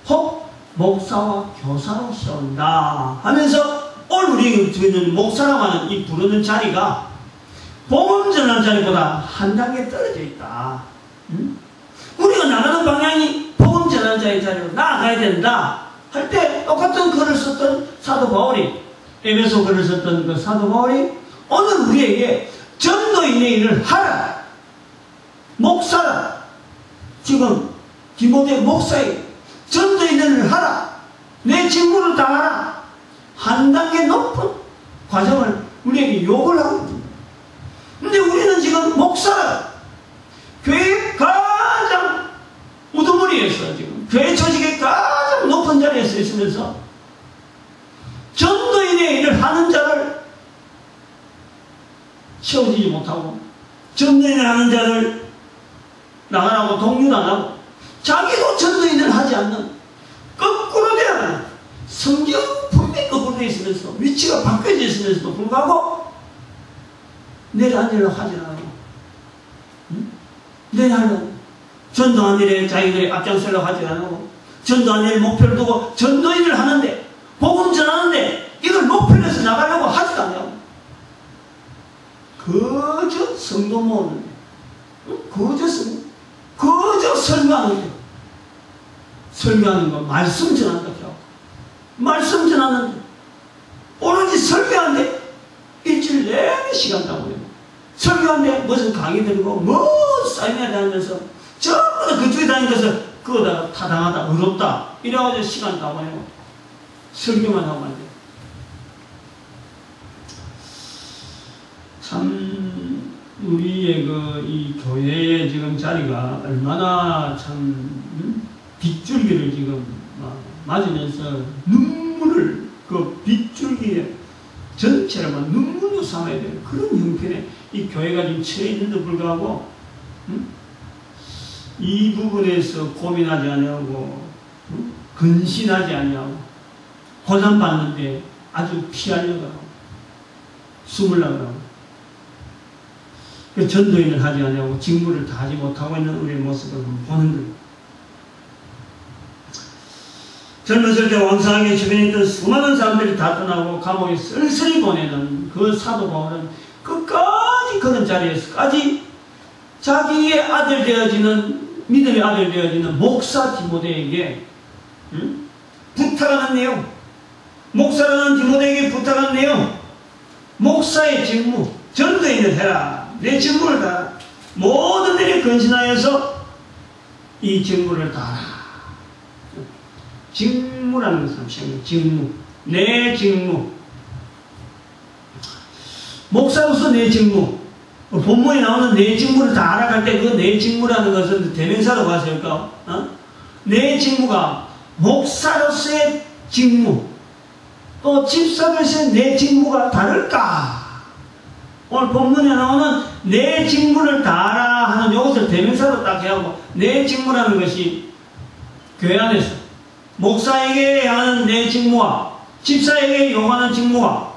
혹 목사와 교사로 세운다 하면서 오늘 우리에게 주어진 목사라고 하는 이 부르는 자리가 복음 전하는 자리보다 한 단계 떨어져 있다. 우리가 나가는 방향이 복음 전하는 자의 자리로 나아가야 된다 할 때 똑같은 글을 썼던 사도 바울이, 에베소 글을 썼던 그 사도 바울이 오늘 우리에게 전도인의 일을 하라. 목사라. 지금 디모데 목사의 전도인의 일을 하라. 내 직무를 다하라. 한 단계 높은 과정을 우리에게 요구를 하고 있습니다. 근데 우리는 지금 목사라. 교회 가장 우두머리에서 지금 교회 조직의 가장 높은 자리에 서 있으면서 전도인의 일을 하는 자를 채워지지 못하고, 전도인을 하는 자를 나가라고 동료도 안 하고, 자기도 전도인을 하지 않는, 거꾸로 되어가는, 성경 분명히 거꾸로 되어 있으면서 위치가 바뀌어져 있으면서도 불구하고 내려앉으려고 하지 않아요. 내려하려고 전도한 일에 자기들이 앞장서려고 하지 않고, 전도한 일을 목표를 두고 전도인을 하는데, 복음 전하는데 이걸 목표로 해서 나가려고 하지도 않냐고. 그저 성도 모으는데, 그저 설교하는데, 설교하는 거 말씀 전한다고 하고, 말씀 전하는데 오로지 설교하는데 일주일 내내 시간 다 보내고, 설교하는데 무슨 강의 들고 뭐 사이나 다니면서 전부 다 그쪽에 다니면서 그거다가 타당하다, 의롭다 이래가지고 시간 다 보내고 설교만 하고 안 돼요. 참 우리의 이 교회의 지금 자리가 얼마나 참 빗줄기를 지금 맞으면서 눈물을 그 빗줄기에 전체를 막 눈물로 삼아야 되는 그런 형편에 이 교회가 지금 처해 있는데 불구하고 이 부분에서 고민하지 아니하고 근신하지 아니하고 고난받는데 아주 피하려고 하고 숨으려고 하고 전도인을 하지 아니하고 직무를 다 하지 못하고 있는 우리의 모습을 보는 거예요. 젊었을 때 왕성하게 주변에 있던 수많은 사람들이 다 떠나고 감옥에 쓸쓸히 보내는 그 사도 바울은 끝까지 그런 자리에서까지 자기의 아들 되어지는 믿음의 아들 되어지는 목사 디모데에게 부탁하는 내용, 목사라는 디모데에게 부탁하는 내용, 목사의 직무, 전도인을 해라. 내 직무를 다하라. 모든 일에 근신하여서 이 직무를 다하라. 직무라는 것은 직무, 내 직무. 목사로서 내 직무. 본문에 나오는 내 직무를 다 알아갈 때 그 내 직무라는 것은 대명사로 봤을까? 내 직무가 목사로서의 직무, 또 집사로서의 내 직무가 다를까? 오늘 본문에 나오는 내 직무를 다 알아 하는 이것을 대명사로 딱 해하고 내 직무라는 것이 교회 안에서 목사에게 하는 내 직무와 집사에게 요구하는 직무와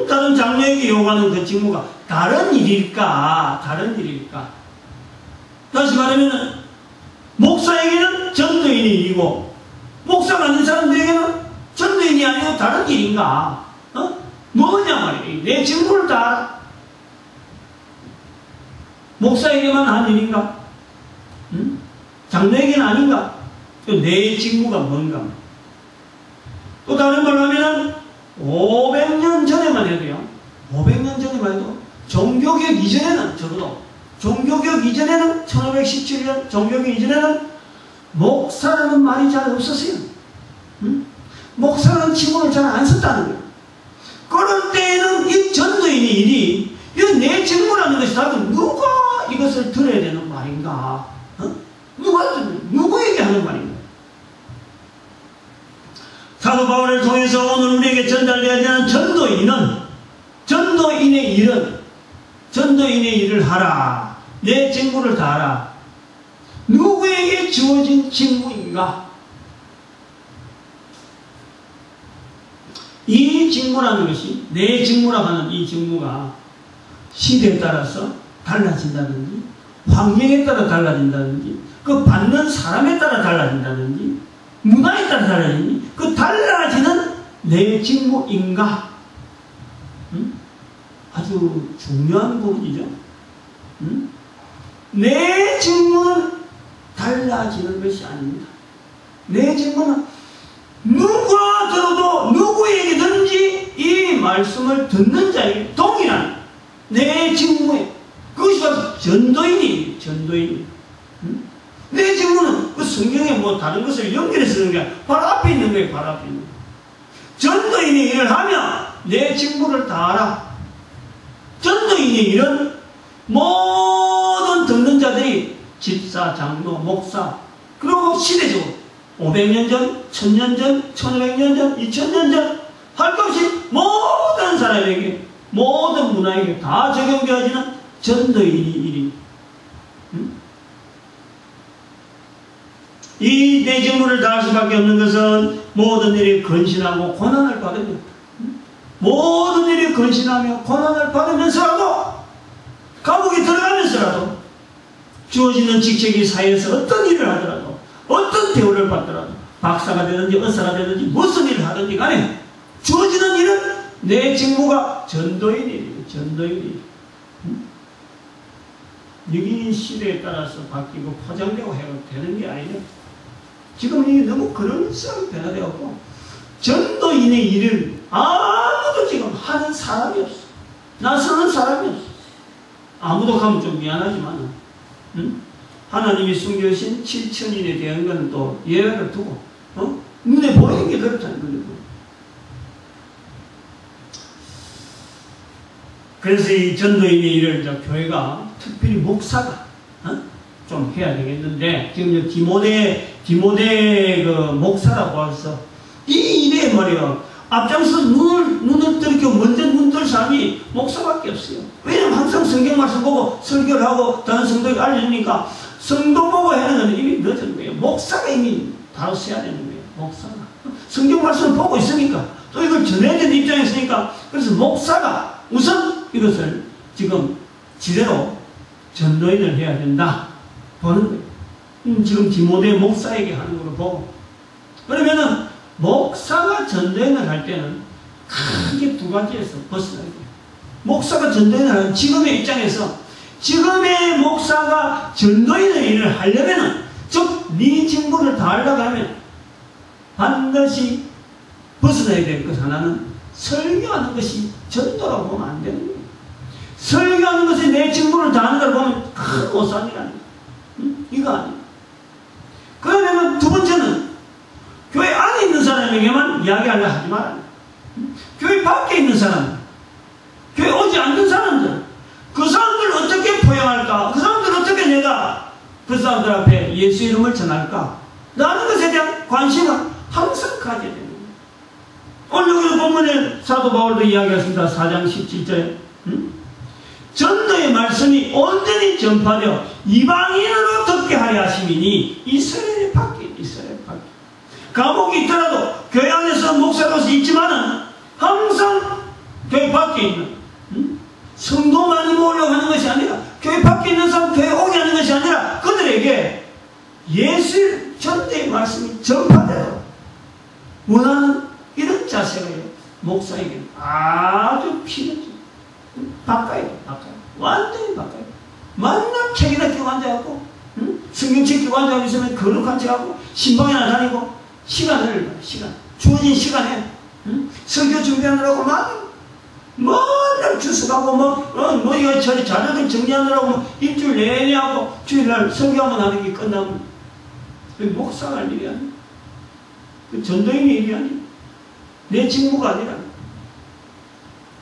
다른 장로에게 요구하는 그 직무가 다른 일일까? 다른 일일까? 다시 말하면 목사에게는 전도인의 일이고 목사 맞는 사람들에게는 전도인이 아니고 다른 일인가? 뭐냐 말이에요. 내 직무를 다 알아. 목사에게만 한 일인가? 장로에게는 아닌가? 내 직무가 뭔가? 또 다른 걸로 하면은 500년 전에만 해도요. 500년 전에만 해도 종교개혁 이전에는 적어도 종교개혁 이전에는 1517년 종교개혁 이전에는 목사라는 말이 잘 없었어요. 목사라는 직무를 잘 안 썼다는 거예요. 그런 때에는 이 전도인의 일이 이 내 직무라는 것이 다들 누가 이것을 들어야 되는 말인가? 누구에게 하는 말인가? 사도 바울을 통해서 오늘 우리에게 전달되어야 되는 전도인의 일을 하라. 내 직무를 다하라. 누구에게 주어진 직무인가? 이 직무라는 것이 내 직무라고 하는 이 직무가 시대에 따라서 달라진다든지 환경에 따라 달라진다든지 그 받는 사람에 따라 달라진다든지 문화에 따라 달라지니 그 달라지는 내 직무인가? 아주 중요한 부분이죠. 내 직무는 달라지는 것이 아닙니다. 내 직무는 누가 들어도 누구에게든지 이 말씀을 듣는 자에게 동일한 내 직무에 그것이 바로 전도인이. 내 직무는 그 성경에 뭐 다른 것을 연결해서 쓰는 게 바로 앞에 있는 거예요. 바로 앞에 있는 거예요. 전도인의 일을 하면 내 직무를 다하라. 전도인의 일은 모든 듣는 자들이 집사, 장로, 목사 그리고 시대적으로 500년 전, 1000년 전, 1500년 전, 2000년 전 할 것 없이 모든 사람에게 모든 문화에게 다 적용되어지는 전도인의 일이 이 내 직무를 다할 수밖에 없는 것은 모든 일이 근신하고 고난을 받으며 모든 일이 근신하며 고난을 받으면서라도 감옥에 들어가면서라도 주어지는 직책이 사회에서 어떤 일을 하더라도 어떤 대우를 받더라도 박사가 되든지 의사가 되든지 무슨 일을 하든지 간에 주어지는 일은 내 직무가 전도인이에요. 전도인이 여기 시대에 따라서 바뀌고 포장되고 해도 되는 게 아니에요. 지금 이게 너무 그럴싸하게 변화되었고 전도인의 일을 아무도 지금 하는 사람이 없어. 나서는 사람이 없어. 아무도 가면 좀 미안하지만 하나님이 숨겨주신 7,000인에 대한 것은 또 예외를 두고 눈에 보이는 게 그렇다는 거예요. 그래서 이 전도인의 일을 이제 교회가 특별히 목사가 좀 해야 되겠는데, 지금 디모데 그 목사라고 해서 이 일에 말이요, 앞장서 눈을 들이켜 먼저 눈 뜰 사람이 목사밖에 없어요. 왜냐면 항상 성경 말씀 보고 설교를 하고 다른 성도에게 알려주니까 성도 보고 하는 건 이미 늦은 거예요. 목사가 이미 다뤘어야 되는 거예요. 목사가 성경 말씀을 보고 있으니까, 또 이걸 전해야 되는 입장에 있으니까, 그래서 목사가 우선 이것을 지금 지대로 전도인을 해야 된다 보는 거예요. 지금 디모데 목사에게 하는 걸로 보고, 그러면은 목사가 전도인을 할 때는 크게 두 가지에서 벗어나야 돼요. 목사가 전도인을 하는 지금의 입장에서, 지금의 목사가 전도인의 일을 하려면은, 즉 네 직무를 다하려고 하면 반드시 벗어나야 될 것 하나는 설교하는 것이 전도라고 보면 안 되는 거예요. 설교하는 것이 내 직무를 다하는 걸 보면 큰 오산이라는 거예요. 이거 아니에요. 그러면 두 번째는 교회 안에 있는 사람에게만 이야기하려 하지 말아요. 교회 밖에 있는 사람, 교회 오지 않는 사람들, 그 사람들 어떻게 포용할까? 그 사람들 어떻게 내가 그 사람들 앞에 예수 이름을 전할까? 라는 것에 대한 관심을 항상 가져야 되는 거예요. 오늘 여기 본문에 사도 바울도 이야기했습니다. 4장 17절에 전도의 말씀이 온전히 전파되어 이방인으로 듣게 하려 하심이니 이스라엘 밖에 감옥이 있더라도 교회 안에서 목사로서 있지만은 항상 교회 밖에 있는 성도 많이 모으려고 하는 것이 아니라, 교회 밖에 있는 사람 교회 오게 하는 것이 아니라 그들에게 예수 전도의 말씀이 전파되도록 원하는 이런 자세가 목사에게 아주 필요해요. 바꿔요. 완전히 바꿔요. 만나 책이나 끼고 앉아갖고 성경책 끼고 앉아갖고 있으면 거룩한 척하고 신방이나 다니고 주어진 시간에 설교 준비하느라고 맨날 주워가고 이거 자료들 정리하느라고 일주일 내내 하고 주일날 설교하면 하는 게 끝나면 목사가 할 일이 아니야. 전도인의 일이 아니야. 내 직무가 아니라.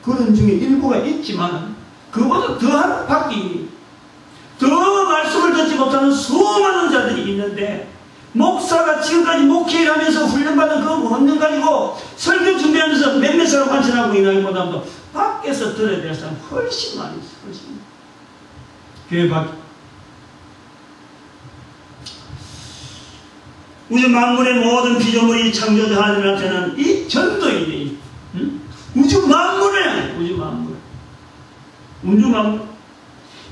그런 중에 일부가 있지만 그보다 더한 밖에 더 말씀을 듣지 못하는 수많은 자들이 있는데, 목사가 지금까지 목회를 하면서 훈련받은 그 헌령 가지고 설교 준비하면서 몇몇 사람 관찰하고 있나기보다도 밖에서 들어야 될 사람 훨씬 많이 있어요. 훨씬. 교회 밖 우주 만물의 모든 피조물이 창조된 하나님한테는 이 전도인이 우주 만물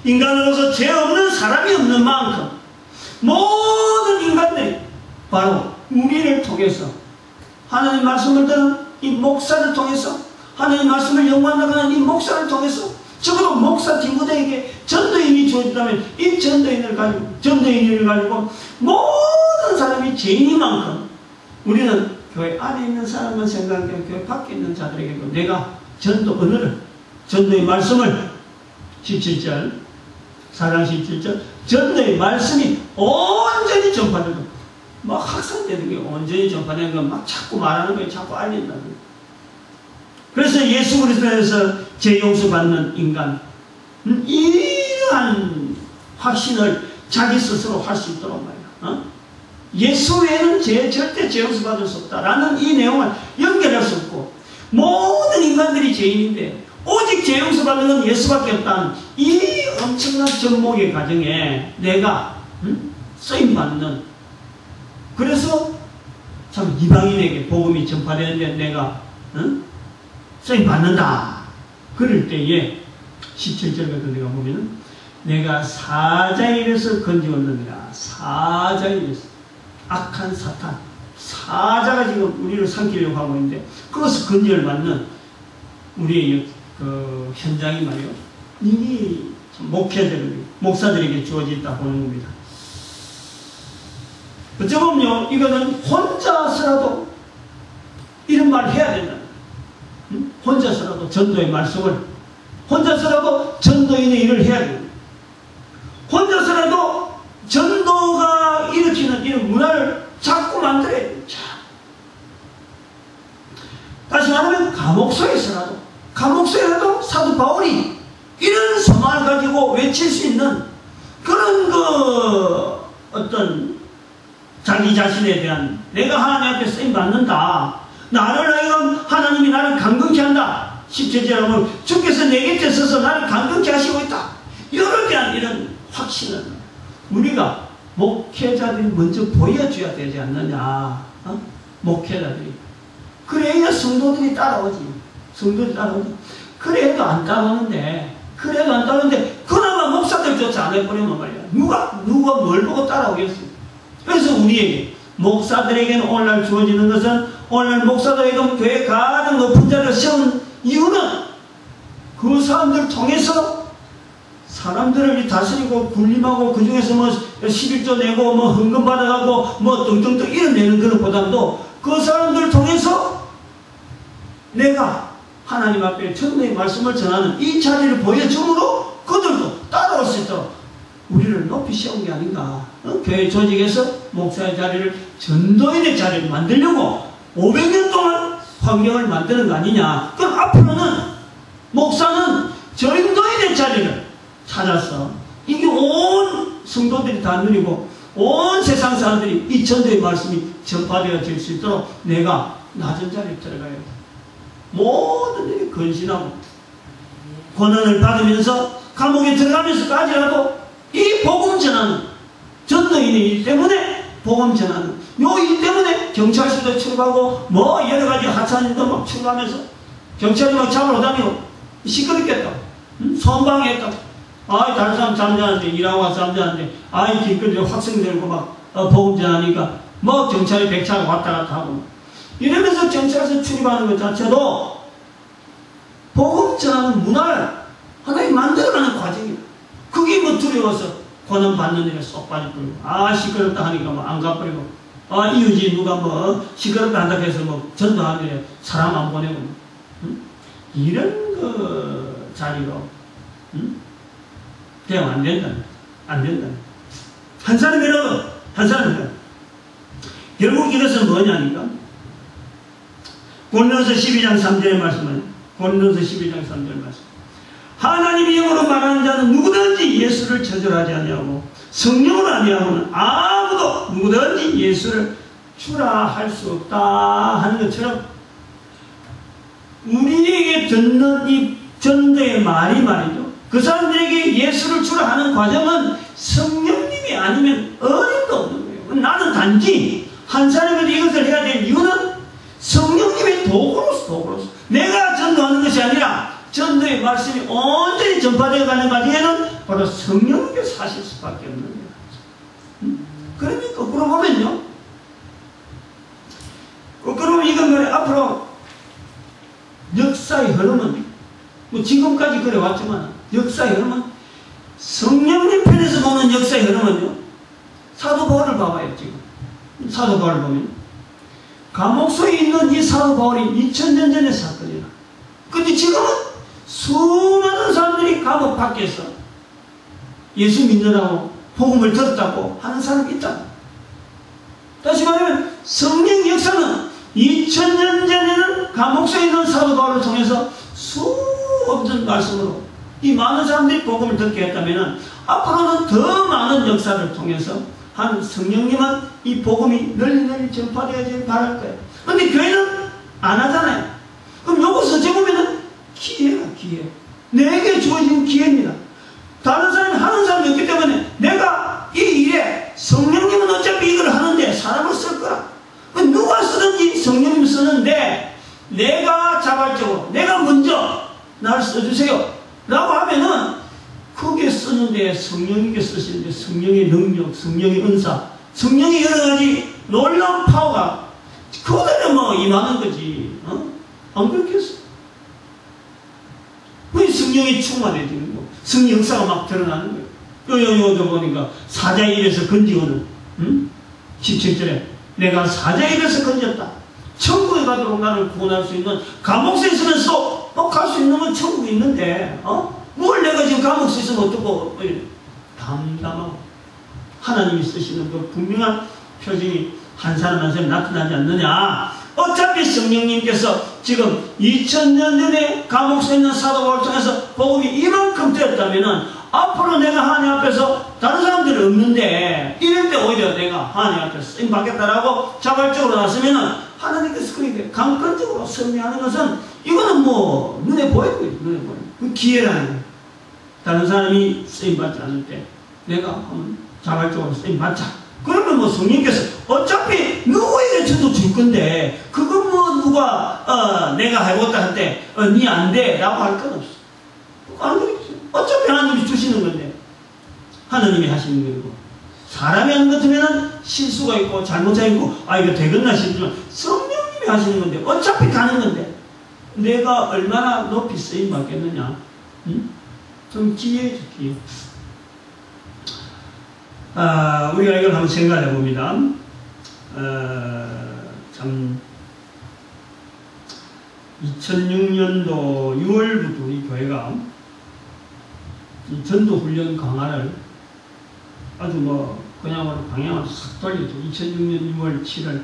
인간으로서 죄 없는 사람이 없는 만큼 모든 인간들이 바로 우리를 통해서 하나님 말씀을 듣는 이 목사를 통해서, 하나님 말씀을 연구한다는 이 목사를 통해서, 적어도 목사 디모데에게 전도인이 주어진다면 이 전도인을 가지고 모든 사람이 죄인인 만큼 우리는 교회 안에 있는 사람만 생각하고 교회 밖에 있는 자들에게도 내가 전도의 말씀을 17절 4장 17절 전도의 말씀이 온전히 전파되고 막 확산되는 게 온전히 전파되는 건 막 자꾸 말하는 거예요. 자꾸 알린다는 거예요. 그래서 예수 그리스도에서 죄용서 받는 인간 이러한 확신을 자기 스스로 할 수 있도록 말이야. 예수 외에는 절대 죄용서 받을 수 없다라는 이 내용을 연결할 수 없고, 모든 인간들이 죄인인데 오직 죄용서 받는 건 예수밖에 없다는 이 엄청난 접목의 과정에 내가 쓰임받는, 그래서 참 이방인에게 복음이 전파되는데 내가 쓰임받는다. 그럴 때에 17절 같은 데가 보면은 내가 사자일에서 건져왔느니라. 사자일에서 악한 사탄 사자가 지금 우리를 삼키려고 하고 있는데 그것을 건져를 받는 우리의 그 현장이 말이요, 이미 목사들에게 주어졌다 보는 겁니다. 어쩌면요, 이거는 혼자서라도 이런 말을 해야 된다. 혼자서라도 전도의 말씀을, 혼자서라도 전도인의 일을 해야 됩니다. 혼자서라도 목사라도 사도 바울이 이런 소망을 가지고 외칠 수 있는 그런 어떤 자기 자신에 대한 내가 하나님 앞에 쓰임 받는다. 나를 하여금 하나님이 나를 강건케 한다. 10절처럼 주께서 내 곁에 서서 나를 강건케 하시고 있다. 이거에 대한 이런 확신은 우리가 목회자들이 먼저 보여줘야 되지 않느냐. 목회자들이. 그래야 성도들이 따라오지. 성도들이 따라오지. 그래도 안 따라오는데 그나마 목사들조차 안 해버리면 말이야. 누가 뭘 보고 따라오겠어. 그래서 우리에게 목사들에게는 오늘날 주어지는 것은 오늘날 목사들에게 교회 가장 높은 자리를 세운 이유는 그 사람들을 통해서 사람들을 다스리고 군림하고 그 중에서 뭐 11조 내고 뭐 헌금 받아가고 뭐 등등등 이런 내는 그런 보다도 그 사람들을 통해서 내가 하나님 앞에 천국의 말씀을 전하는 이 자리를 보여줌으로 그들도 따라올 수 있도록 우리를 높이 세운 게 아닌가. 교회 조직에서 목사의 자리를 전도인의 자리를 만들려고 500년 동안 환경을 만드는 거 아니냐. 그럼 앞으로는 목사는 전도인의 자리를 찾아서 이게 온 성도들이 다 누리고 온 세상 사람들이 이 전도의 말씀이 전파되어질 수 있도록 내가 낮은 자리에 들어가야 돼. 모든 일이 근신하고 권한을 받으면서 감옥에 들어가면서까지라도 이 복음 전하는 전도인의 일 때문에 복음 전하는 요 일 때문에 경찰서도 출입하고 뭐 여러가지 하찮은도 막 출입하면서 경찰이 막 잡으러 다니고 시끄럽겠다. 소방했다. 아이 다른 사람 잠자는데 일하고 와서 잠자는데 아이 길거리에 학생 들고 막 복음 전하니까 뭐 경찰이 백차가 왔다 갔다 하고 이러면서 경찰서 출입하는 것 자체도 복음 전하는 문화를 하나님 만들어가는 과정이야. 그게 뭐 두려워서 고난 받는 일에 쏙 빠져버리고 시끄럽다 하니까 뭐 안 가버리고 이웃이 누가 뭐 시끄럽다 한다고 해서 뭐 전도하는 일에 사람 안 보내고 이런 그 자리로 되면 안 된다. 안 된다. 한 사람이라도 결국 이것은 뭐냐니까 고린도서 12장 3절의 말씀은 고린도서 12장 3절 말씀 하나님의 영으로 말하는 자는 누구든지 예수를 저절하지 아니하고 성령으로 아니하고는 아무도 누구든지 예수를 주라 할 수 없다 하는 것처럼 우리에게 듣는 이 전도의 말이 말이죠. 그 사람들에게 예수를 주라 하는 과정은 성령님이 아니면 어림도 없는 거예요. 나는 단지 한 사람에게 이것을 해야 될 이유는 성령님의 도구로서 내가 전도하는 것이 아니라 전도의 말씀이 온전히 전파되어 가는 과정에는 바로 성령님께서 하실 수밖에 없는 거예요. 그러면 거꾸로 보면요. 그러면 이건 말이에요. 앞으로 역사의 흐름은 뭐 지금까지 그래 왔지만 역사의 흐름은 성령님 편에서 보는 역사의 흐름은요. 사도 바울을 봐봐요. 지금 사도 바울을 보면 감옥소에 있는 이 사도 바울이 2000년 전의 사건이라. 근데 지금은 수많은 사람들이 감옥 밖에서 예수 믿느라고 복음을 들었다고 하는 사람이 있다. 다시 말하면 성령 역사는 2000년 전에는 감옥소에 있는 사도 바울을 통해서 수없는 말씀으로 이 많은 사람들이 복음을 듣게 했다면 앞으로는 더 많은 역사를 통해서 한 성령님은 이 복음이 널리 전파되어지길 바랄 거예요. 그런데 교회는 안 하잖아요. 그럼 요것을 어찌 보면은 기회가 기회. 내게 주어진 기회입니다. 다른 사람이 하는 사람이 없기 때문에 내가 이 일에 성령님은 어차피 이걸 하는데 사람을 쓸 거라. 누가 쓰든지 성령님 쓰는데 내가 자발적으로 내가 먼저 나를 써주세요 라고 하면은 크게 쓰는데 성령님께 쓰시는데 성령의 능력, 성령의 은사, 성령의 여러가지 놀라운 파워가 그대로 뭐 임하는 거지. 안 그렇겠어? 왜 성령이 충만해지는 거? 성령 역사가 막 드러나는 거예요. 요도 보니까 사자의 입에서 건지고는 17절에 내가 사자의 입에서 건졌다. 천국에 가도록 나를 구원할 수 있는 감옥소에 있으면서 갈 수 있는 건 천국에 있는데 뭘 내가 지금 감옥소에 있으면 어떡고 담담하고 하나님이 쓰시는 그 분명한 표정이 한 사람 한 사람 나타나지 않느냐. 어차피 성령님께서 지금 2000년 전에 감옥에 있는 사도 바울을 통해서 복음이 이만큼 되었다면은 앞으로 내가 하나님 앞에서 다른 사람들이 없는데 이럴 때 오히려 내가 하나님 앞에서 쓰임 받겠다라고 자발적으로 나서면은 하나님께서 그렇게 강권적으로 승리하는 것은 이거는 뭐 눈에 보이고 눈에 보여. 그 기회라는 거예요. 다른 사람이 쓰임 받지 않을 때 내가 한번 자발적으로 쓰임 받자. 그러면 뭐 성령께서 어차피 누구에게 저도 줄 건데 그건 뭐 누가 내가 해보겠다 할 때 니 안 돼 라고 할 건 없어. 안 그러겠지. 어차피 하나님이 주시는 건데 하나님이 하시는 거고 사람이 하는 것 같으면 실수가 있고 잘못이 있고 이거 되겠나 싶지만 성령님이 하시는 건데 어차피 가는 건데 내가 얼마나 높이 쓰임 받겠느냐. 응? 좀 기회죠, 기회. 우리가 이걸 한번 생각해 봅니다. 참 2006년도 6월부터 우리 교회가 이 전도훈련 강화를 아주 뭐 그냥으로 방향을 싹 돌렸죠. 2006년 6월 7월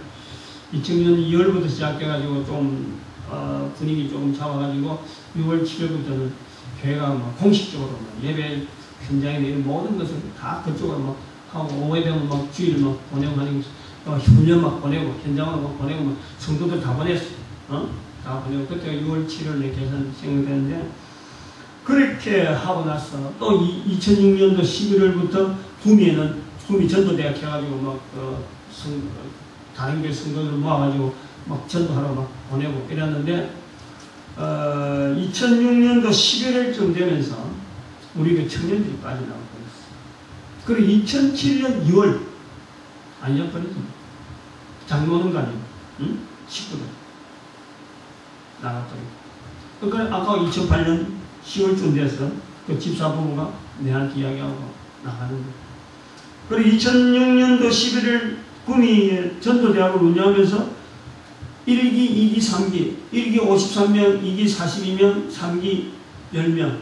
2006년 2월부터 시작해가지고 좀 분위기 조금 잡아가지고 6월 7월부터는 교회가 뭐 공식적으로 예배 현장에 있는 모든 것을 다 그쪽으로 막 하고 오후에 되면 막 주일 막 보내고 하는 훈련 막 보내고 현장으로 막 보내고 막 성도들 다 보냈어요. 다 보내고 그때가 6월 7월에 계산 시행되는데 그렇게 하고 나서 또 2006년도 11월부터 구미 전도대학 해가지고 막 다른 교회 성도들 모아가지고 막 전도하러 막 보내고 이랬는데 2006년도 11월쯤 되면서 우리 그 청년들이 빠져나오고 있어요. 그리고 2007년 2월 안전버리죠. 장로원관이 식구들 나갔더니 그러니까 아까 2008년 10월쯤 돼서 그 집사 부부가 내한테 이야기하고 나가는 거예요. 그리고 2006년도 11월 구미 전도대학을 운영하면서 1기, 2기, 3기 1기 53명, 2기 42명, 3기 10명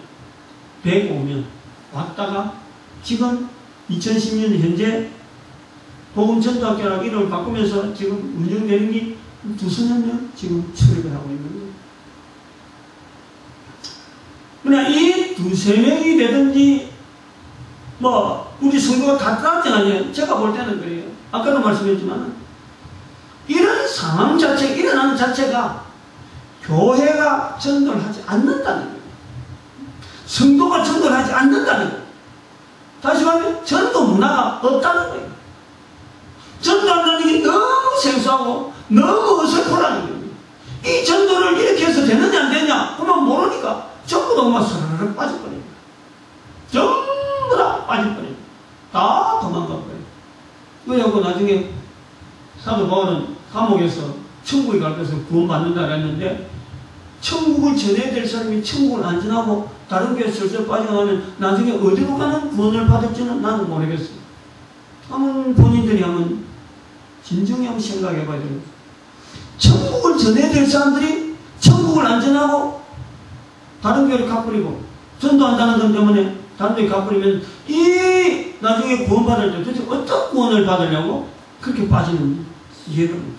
105명 왔다가 지금 2010년 현재 복음전도학교라고 이름을 바꾸면서 지금 운영되는 게 두서너 명 지금 출입을 하고 있는 거예요. 그냥 이 두세 명이 되든지 뭐 우리 성도가 다 따뜻한 아니에요. 제가 볼 때는 그래요. 아까도 말씀했지만 이런 상황 자체, 일어나는 자체가 교회가 전도를 하지 않는다는 거예요. 성도가 전도를 하지 않는다는 거예요. 다시 말하면 전도 문화가 없다는 거예요. 전도한다는 게 너무 생소하고 너무 어설프라는 거예요. 이 전도를 이렇게 해서 되느냐 안 되느냐 그만 모르니까 전부 다 그만 스르륵 빠져버려요. 전부 다 빠져버려요. 다 도망가버려요. 그래갖고 나중에 사도 바울은 감옥에서 천국에 갈 것을 구원받는다 그랬는데 천국을 전해야 될 사람이 천국을 안 전하고 다른 교회에 슬슬 빠져나가면 나중에 어디로 가는 구원을 받을지는 나는 모르겠어요. 한번 본인들이 한번 진중히 한번 생각해 봐야 돼요. 천국을 전해야 될 사람들이 천국을 안 전하고 다른 교회를 가버리고 전도한다는 것 때문에 다른 교회 가버리면 이 나중에 구원받을 때 도대체 어떤 구원을 받으려고 그렇게 빠지는 이해가 못해요.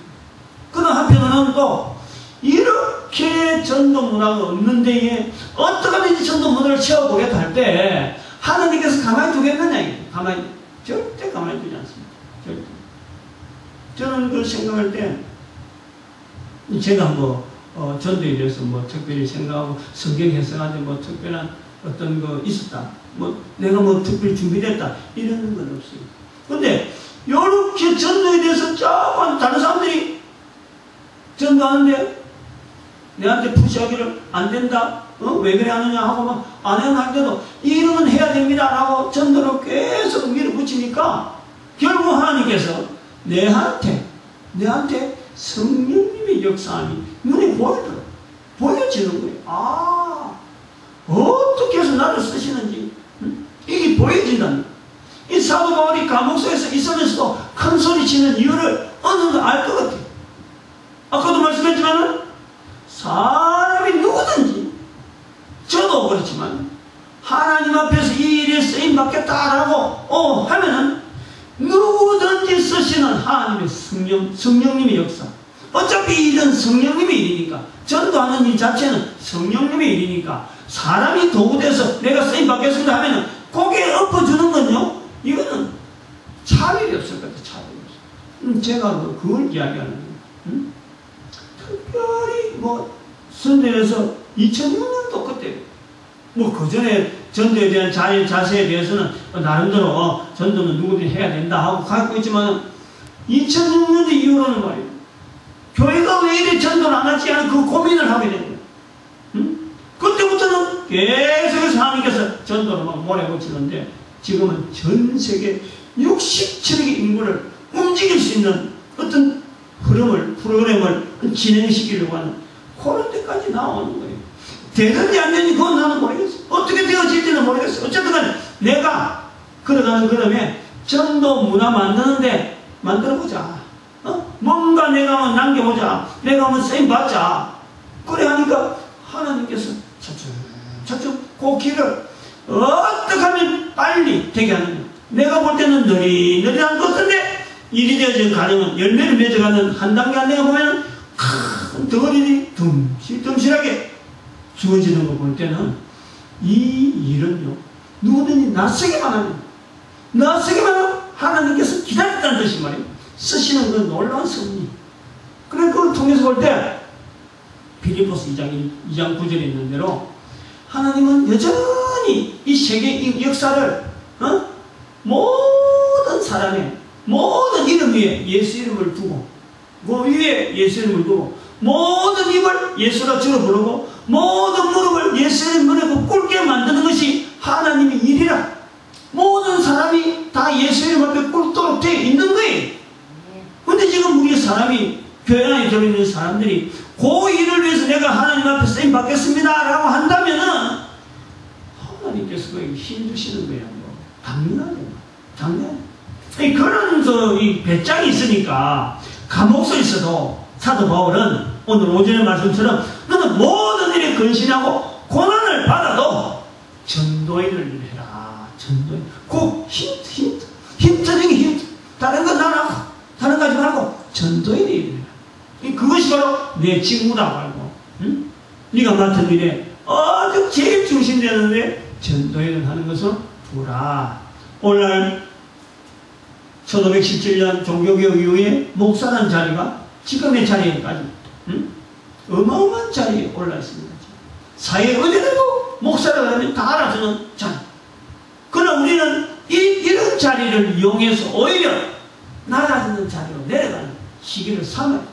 그러나 한편으로는 또 이렇게 전도 문화가 없는 데에 어떻게 하든지 전도 문화를 채워보겠다 할 때 하나님께서 가만히 두겠느냐 이게. 가만히 절대 가만히 두지 않습니다. 절대. 저는 그 생각할 때 제가 뭐 전도에 대해서 뭐 특별히 생각하고 성경 해석하는데 뭐 특별한 어떤 거 있었다. 뭐 내가 뭐 특별히 준비됐다. 이러는 건 없어요. 근데 요렇게 전도에 대해서 조금 다른 사람들이 전도하는데 내한테 푸시하기를 안 된다. 왜 그래 하느냐 하고 막 안 해야 할 때도 이러면 해야 됩니다 라고 전도를 계속 밀어붙이니까 결국 하나님께서 내한테 성령님의 역사함이 눈에 보이더라고요. 보여지는 거예요. 어떻게 해서 나를 쓰시는지 이게 보여진다는 거예요. 이 사도 바울이 감옥소에서 있으면서도 큰 소리 치는 이유를 어느 정도 알 것 같아요. 아까도 말씀했지만은 사람이 누구든지 저도 그렇지만 하나님 앞에서 이 일에 쓰임 받겠다라고 하면은 누구든지 쓰시는 하나님의 성령님의 역사 어차피 일은 성령님의 일이니까, 전도하는 일 자체는 성령님의 일이니까, 사람이 도구돼서 내가 쓰임 받겠습니다 하면은 고개 엎어주는 건요, 이거는 차별이 없을 것 같아요. 차별이 없어요. 제가 그걸 이야기하는 거예요. 특별히 선대에서 2006년도 그때 그 전에 전도에 대한 자세에 대해서는 나름대로 전도는 누구든지 해야 된다 하고 갖고 있지만 2006년도 이후로는 말이에요. 교회가 왜 이래 전도를 안 하지 하는 그 고민을 하게 되는 거예요. 그때부터는 계속 하나님께서 전도를 막 몰아붙이는데 지금은 전 세계 60천억의 인구를 움직일 수 있는 어떤 프로그램을 진행시키려고 하는 그런 데까지 나오는 거예요. 되는지 안 되는지 그건 나는 모르겠어. 어떻게 되어질지는 모르겠어. 어쨌든 간에 내가 걸어가는 걸음에 전도 문화 만드는데 만들어보자. 뭔가 내가 한번 남겨보자. 내가 한번 쓰임 받자. 그래 하니까 하나님께서 차츰 그 길을 어떻게 하면 빨리 되게 하느냐. 내가 볼 때는 느리느리한 것 같은데 일이 되어진 가정은 열매를 맺어가는 한 단계 한 단계 보면 큰 덩어리들이 듬실하게 주어지는 거 볼 때는 이 일은요, 누구든지 낯서기만 하면 하나님께서 기다렸다는 뜻이 말이에요. 쓰시는 그 놀라운 섭리. 그래, 그걸 통해서 볼 때 빌립보서 2장 9절에 있는 대로 하나님은 여전히 이 세계 역사를 모든 사람의 모든 이름 위에 예수 이름을 두고 그 위에 예수 이름을 두고 모든 입을 예수라 주로 부르고 모든 무릎을 예수의 무릎에 꿇게 만드는 것이 하나님의 일이라. 모든 사람이 다 예수 이름 앞에 꿇도록 되어 있는 거예요. 근데 지금 우리 사람이 교회 안에 들어있는 사람들이 그 일을 위해서 내가 하나님 앞에 쓰임 받겠습니다 라고 한다면은 하나님께서 그에게 힘 주시는 거예요. 당연하죠. 그런 이 배짱이 있으니까 감옥서 있어도 사도 바울은 오늘 오전의 말씀처럼 너는 모든 일에 근신하고 고난을 받아도 전도인을 해라. 전도인. 그 힌트. 다른 건 안 하고 다른 거 하지 말고 전도인의 일을 해라. 그것이 바로 내 직무다 말고. 응? 네가 맡은 일에 아주 제일 중심되는데 전도인을 하는 것을 두라. 오늘날 1517년 종교개혁 이후에 목사라는 자리가 지금의 자리에까지 어마어마한 자리에 올라 있습니다. 사회 어디라도 목사라고 하면 다 알아주는 자리. 그러나 우리는 이런 자리를 이용해서 오히려 낮아지는 자리로 내려가는 시기를 삼아요.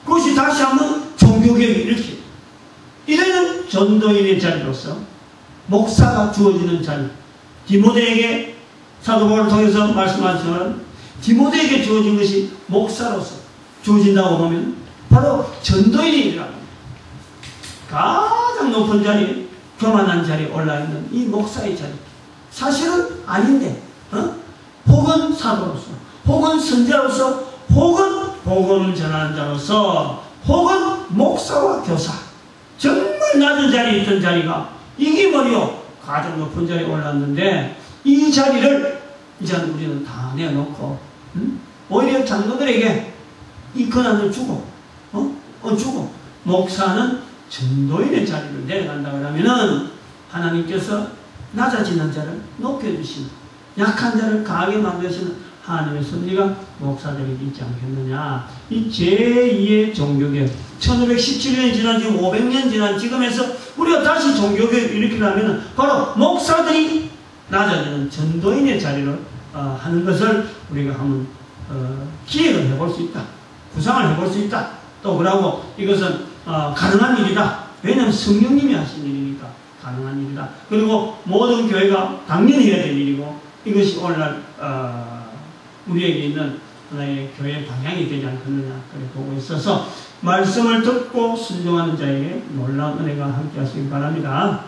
그것이 다시 한번 종교개혁이 일으키고 이래는 전도인의 자리로서 목사가 주어지는 자리. 디모데에게 사도 바울을 통해서 말씀하시지만 디모데에게 주어진 것이 목사로서 주어진다고 보면 바로 전도인이라고 합니다. 가장 높은 자리, 교만한 자리에 올라있는 이 목사의 자리. 사실은 아닌데 혹은 사도로서 혹은 선자로서 혹은 복음 전하는 자로서 혹은 목사와 교사 정말 낮은 자리에 있던 자리가 이게 뭐요? 가장 높은 자리에 올랐는데 이 자리를 이제 우리는 다 내놓고 오히려 장로들에게 이 권한을 주고 주고 목사는 전도인의 자리를 내려간다 그러면은 하나님께서 낮아지는 자를 높여주시는 약한 자를 강하게 만드시는 하나님의 섭리가 목사들에게 있지 않겠느냐. 이 제2의 종교개혁 1517년이 지난 지금 500년 지난 지금에서 우리가 다시 종교개혁을 일으키려면 바로 목사들이 낮아지는 전도인의 자리를 하는 것을 우리가 한번 기획을 해볼 수 있다. 구상을 해볼 수 있다. 또 그러고 이것은 가능한 일이다. 왜냐하면 성령님이 하신 일이니까 가능한 일이다. 그리고 모든 교회가 당연히 해야 될 일이고 이것이 오늘날 우리에게 있는 하나의 교회의 방향이 되지 않겠느냐 그렇게 보고 있어서 말씀을 듣고 순종하는 자에게 놀라운 은혜가 함께 하시기 바랍니다.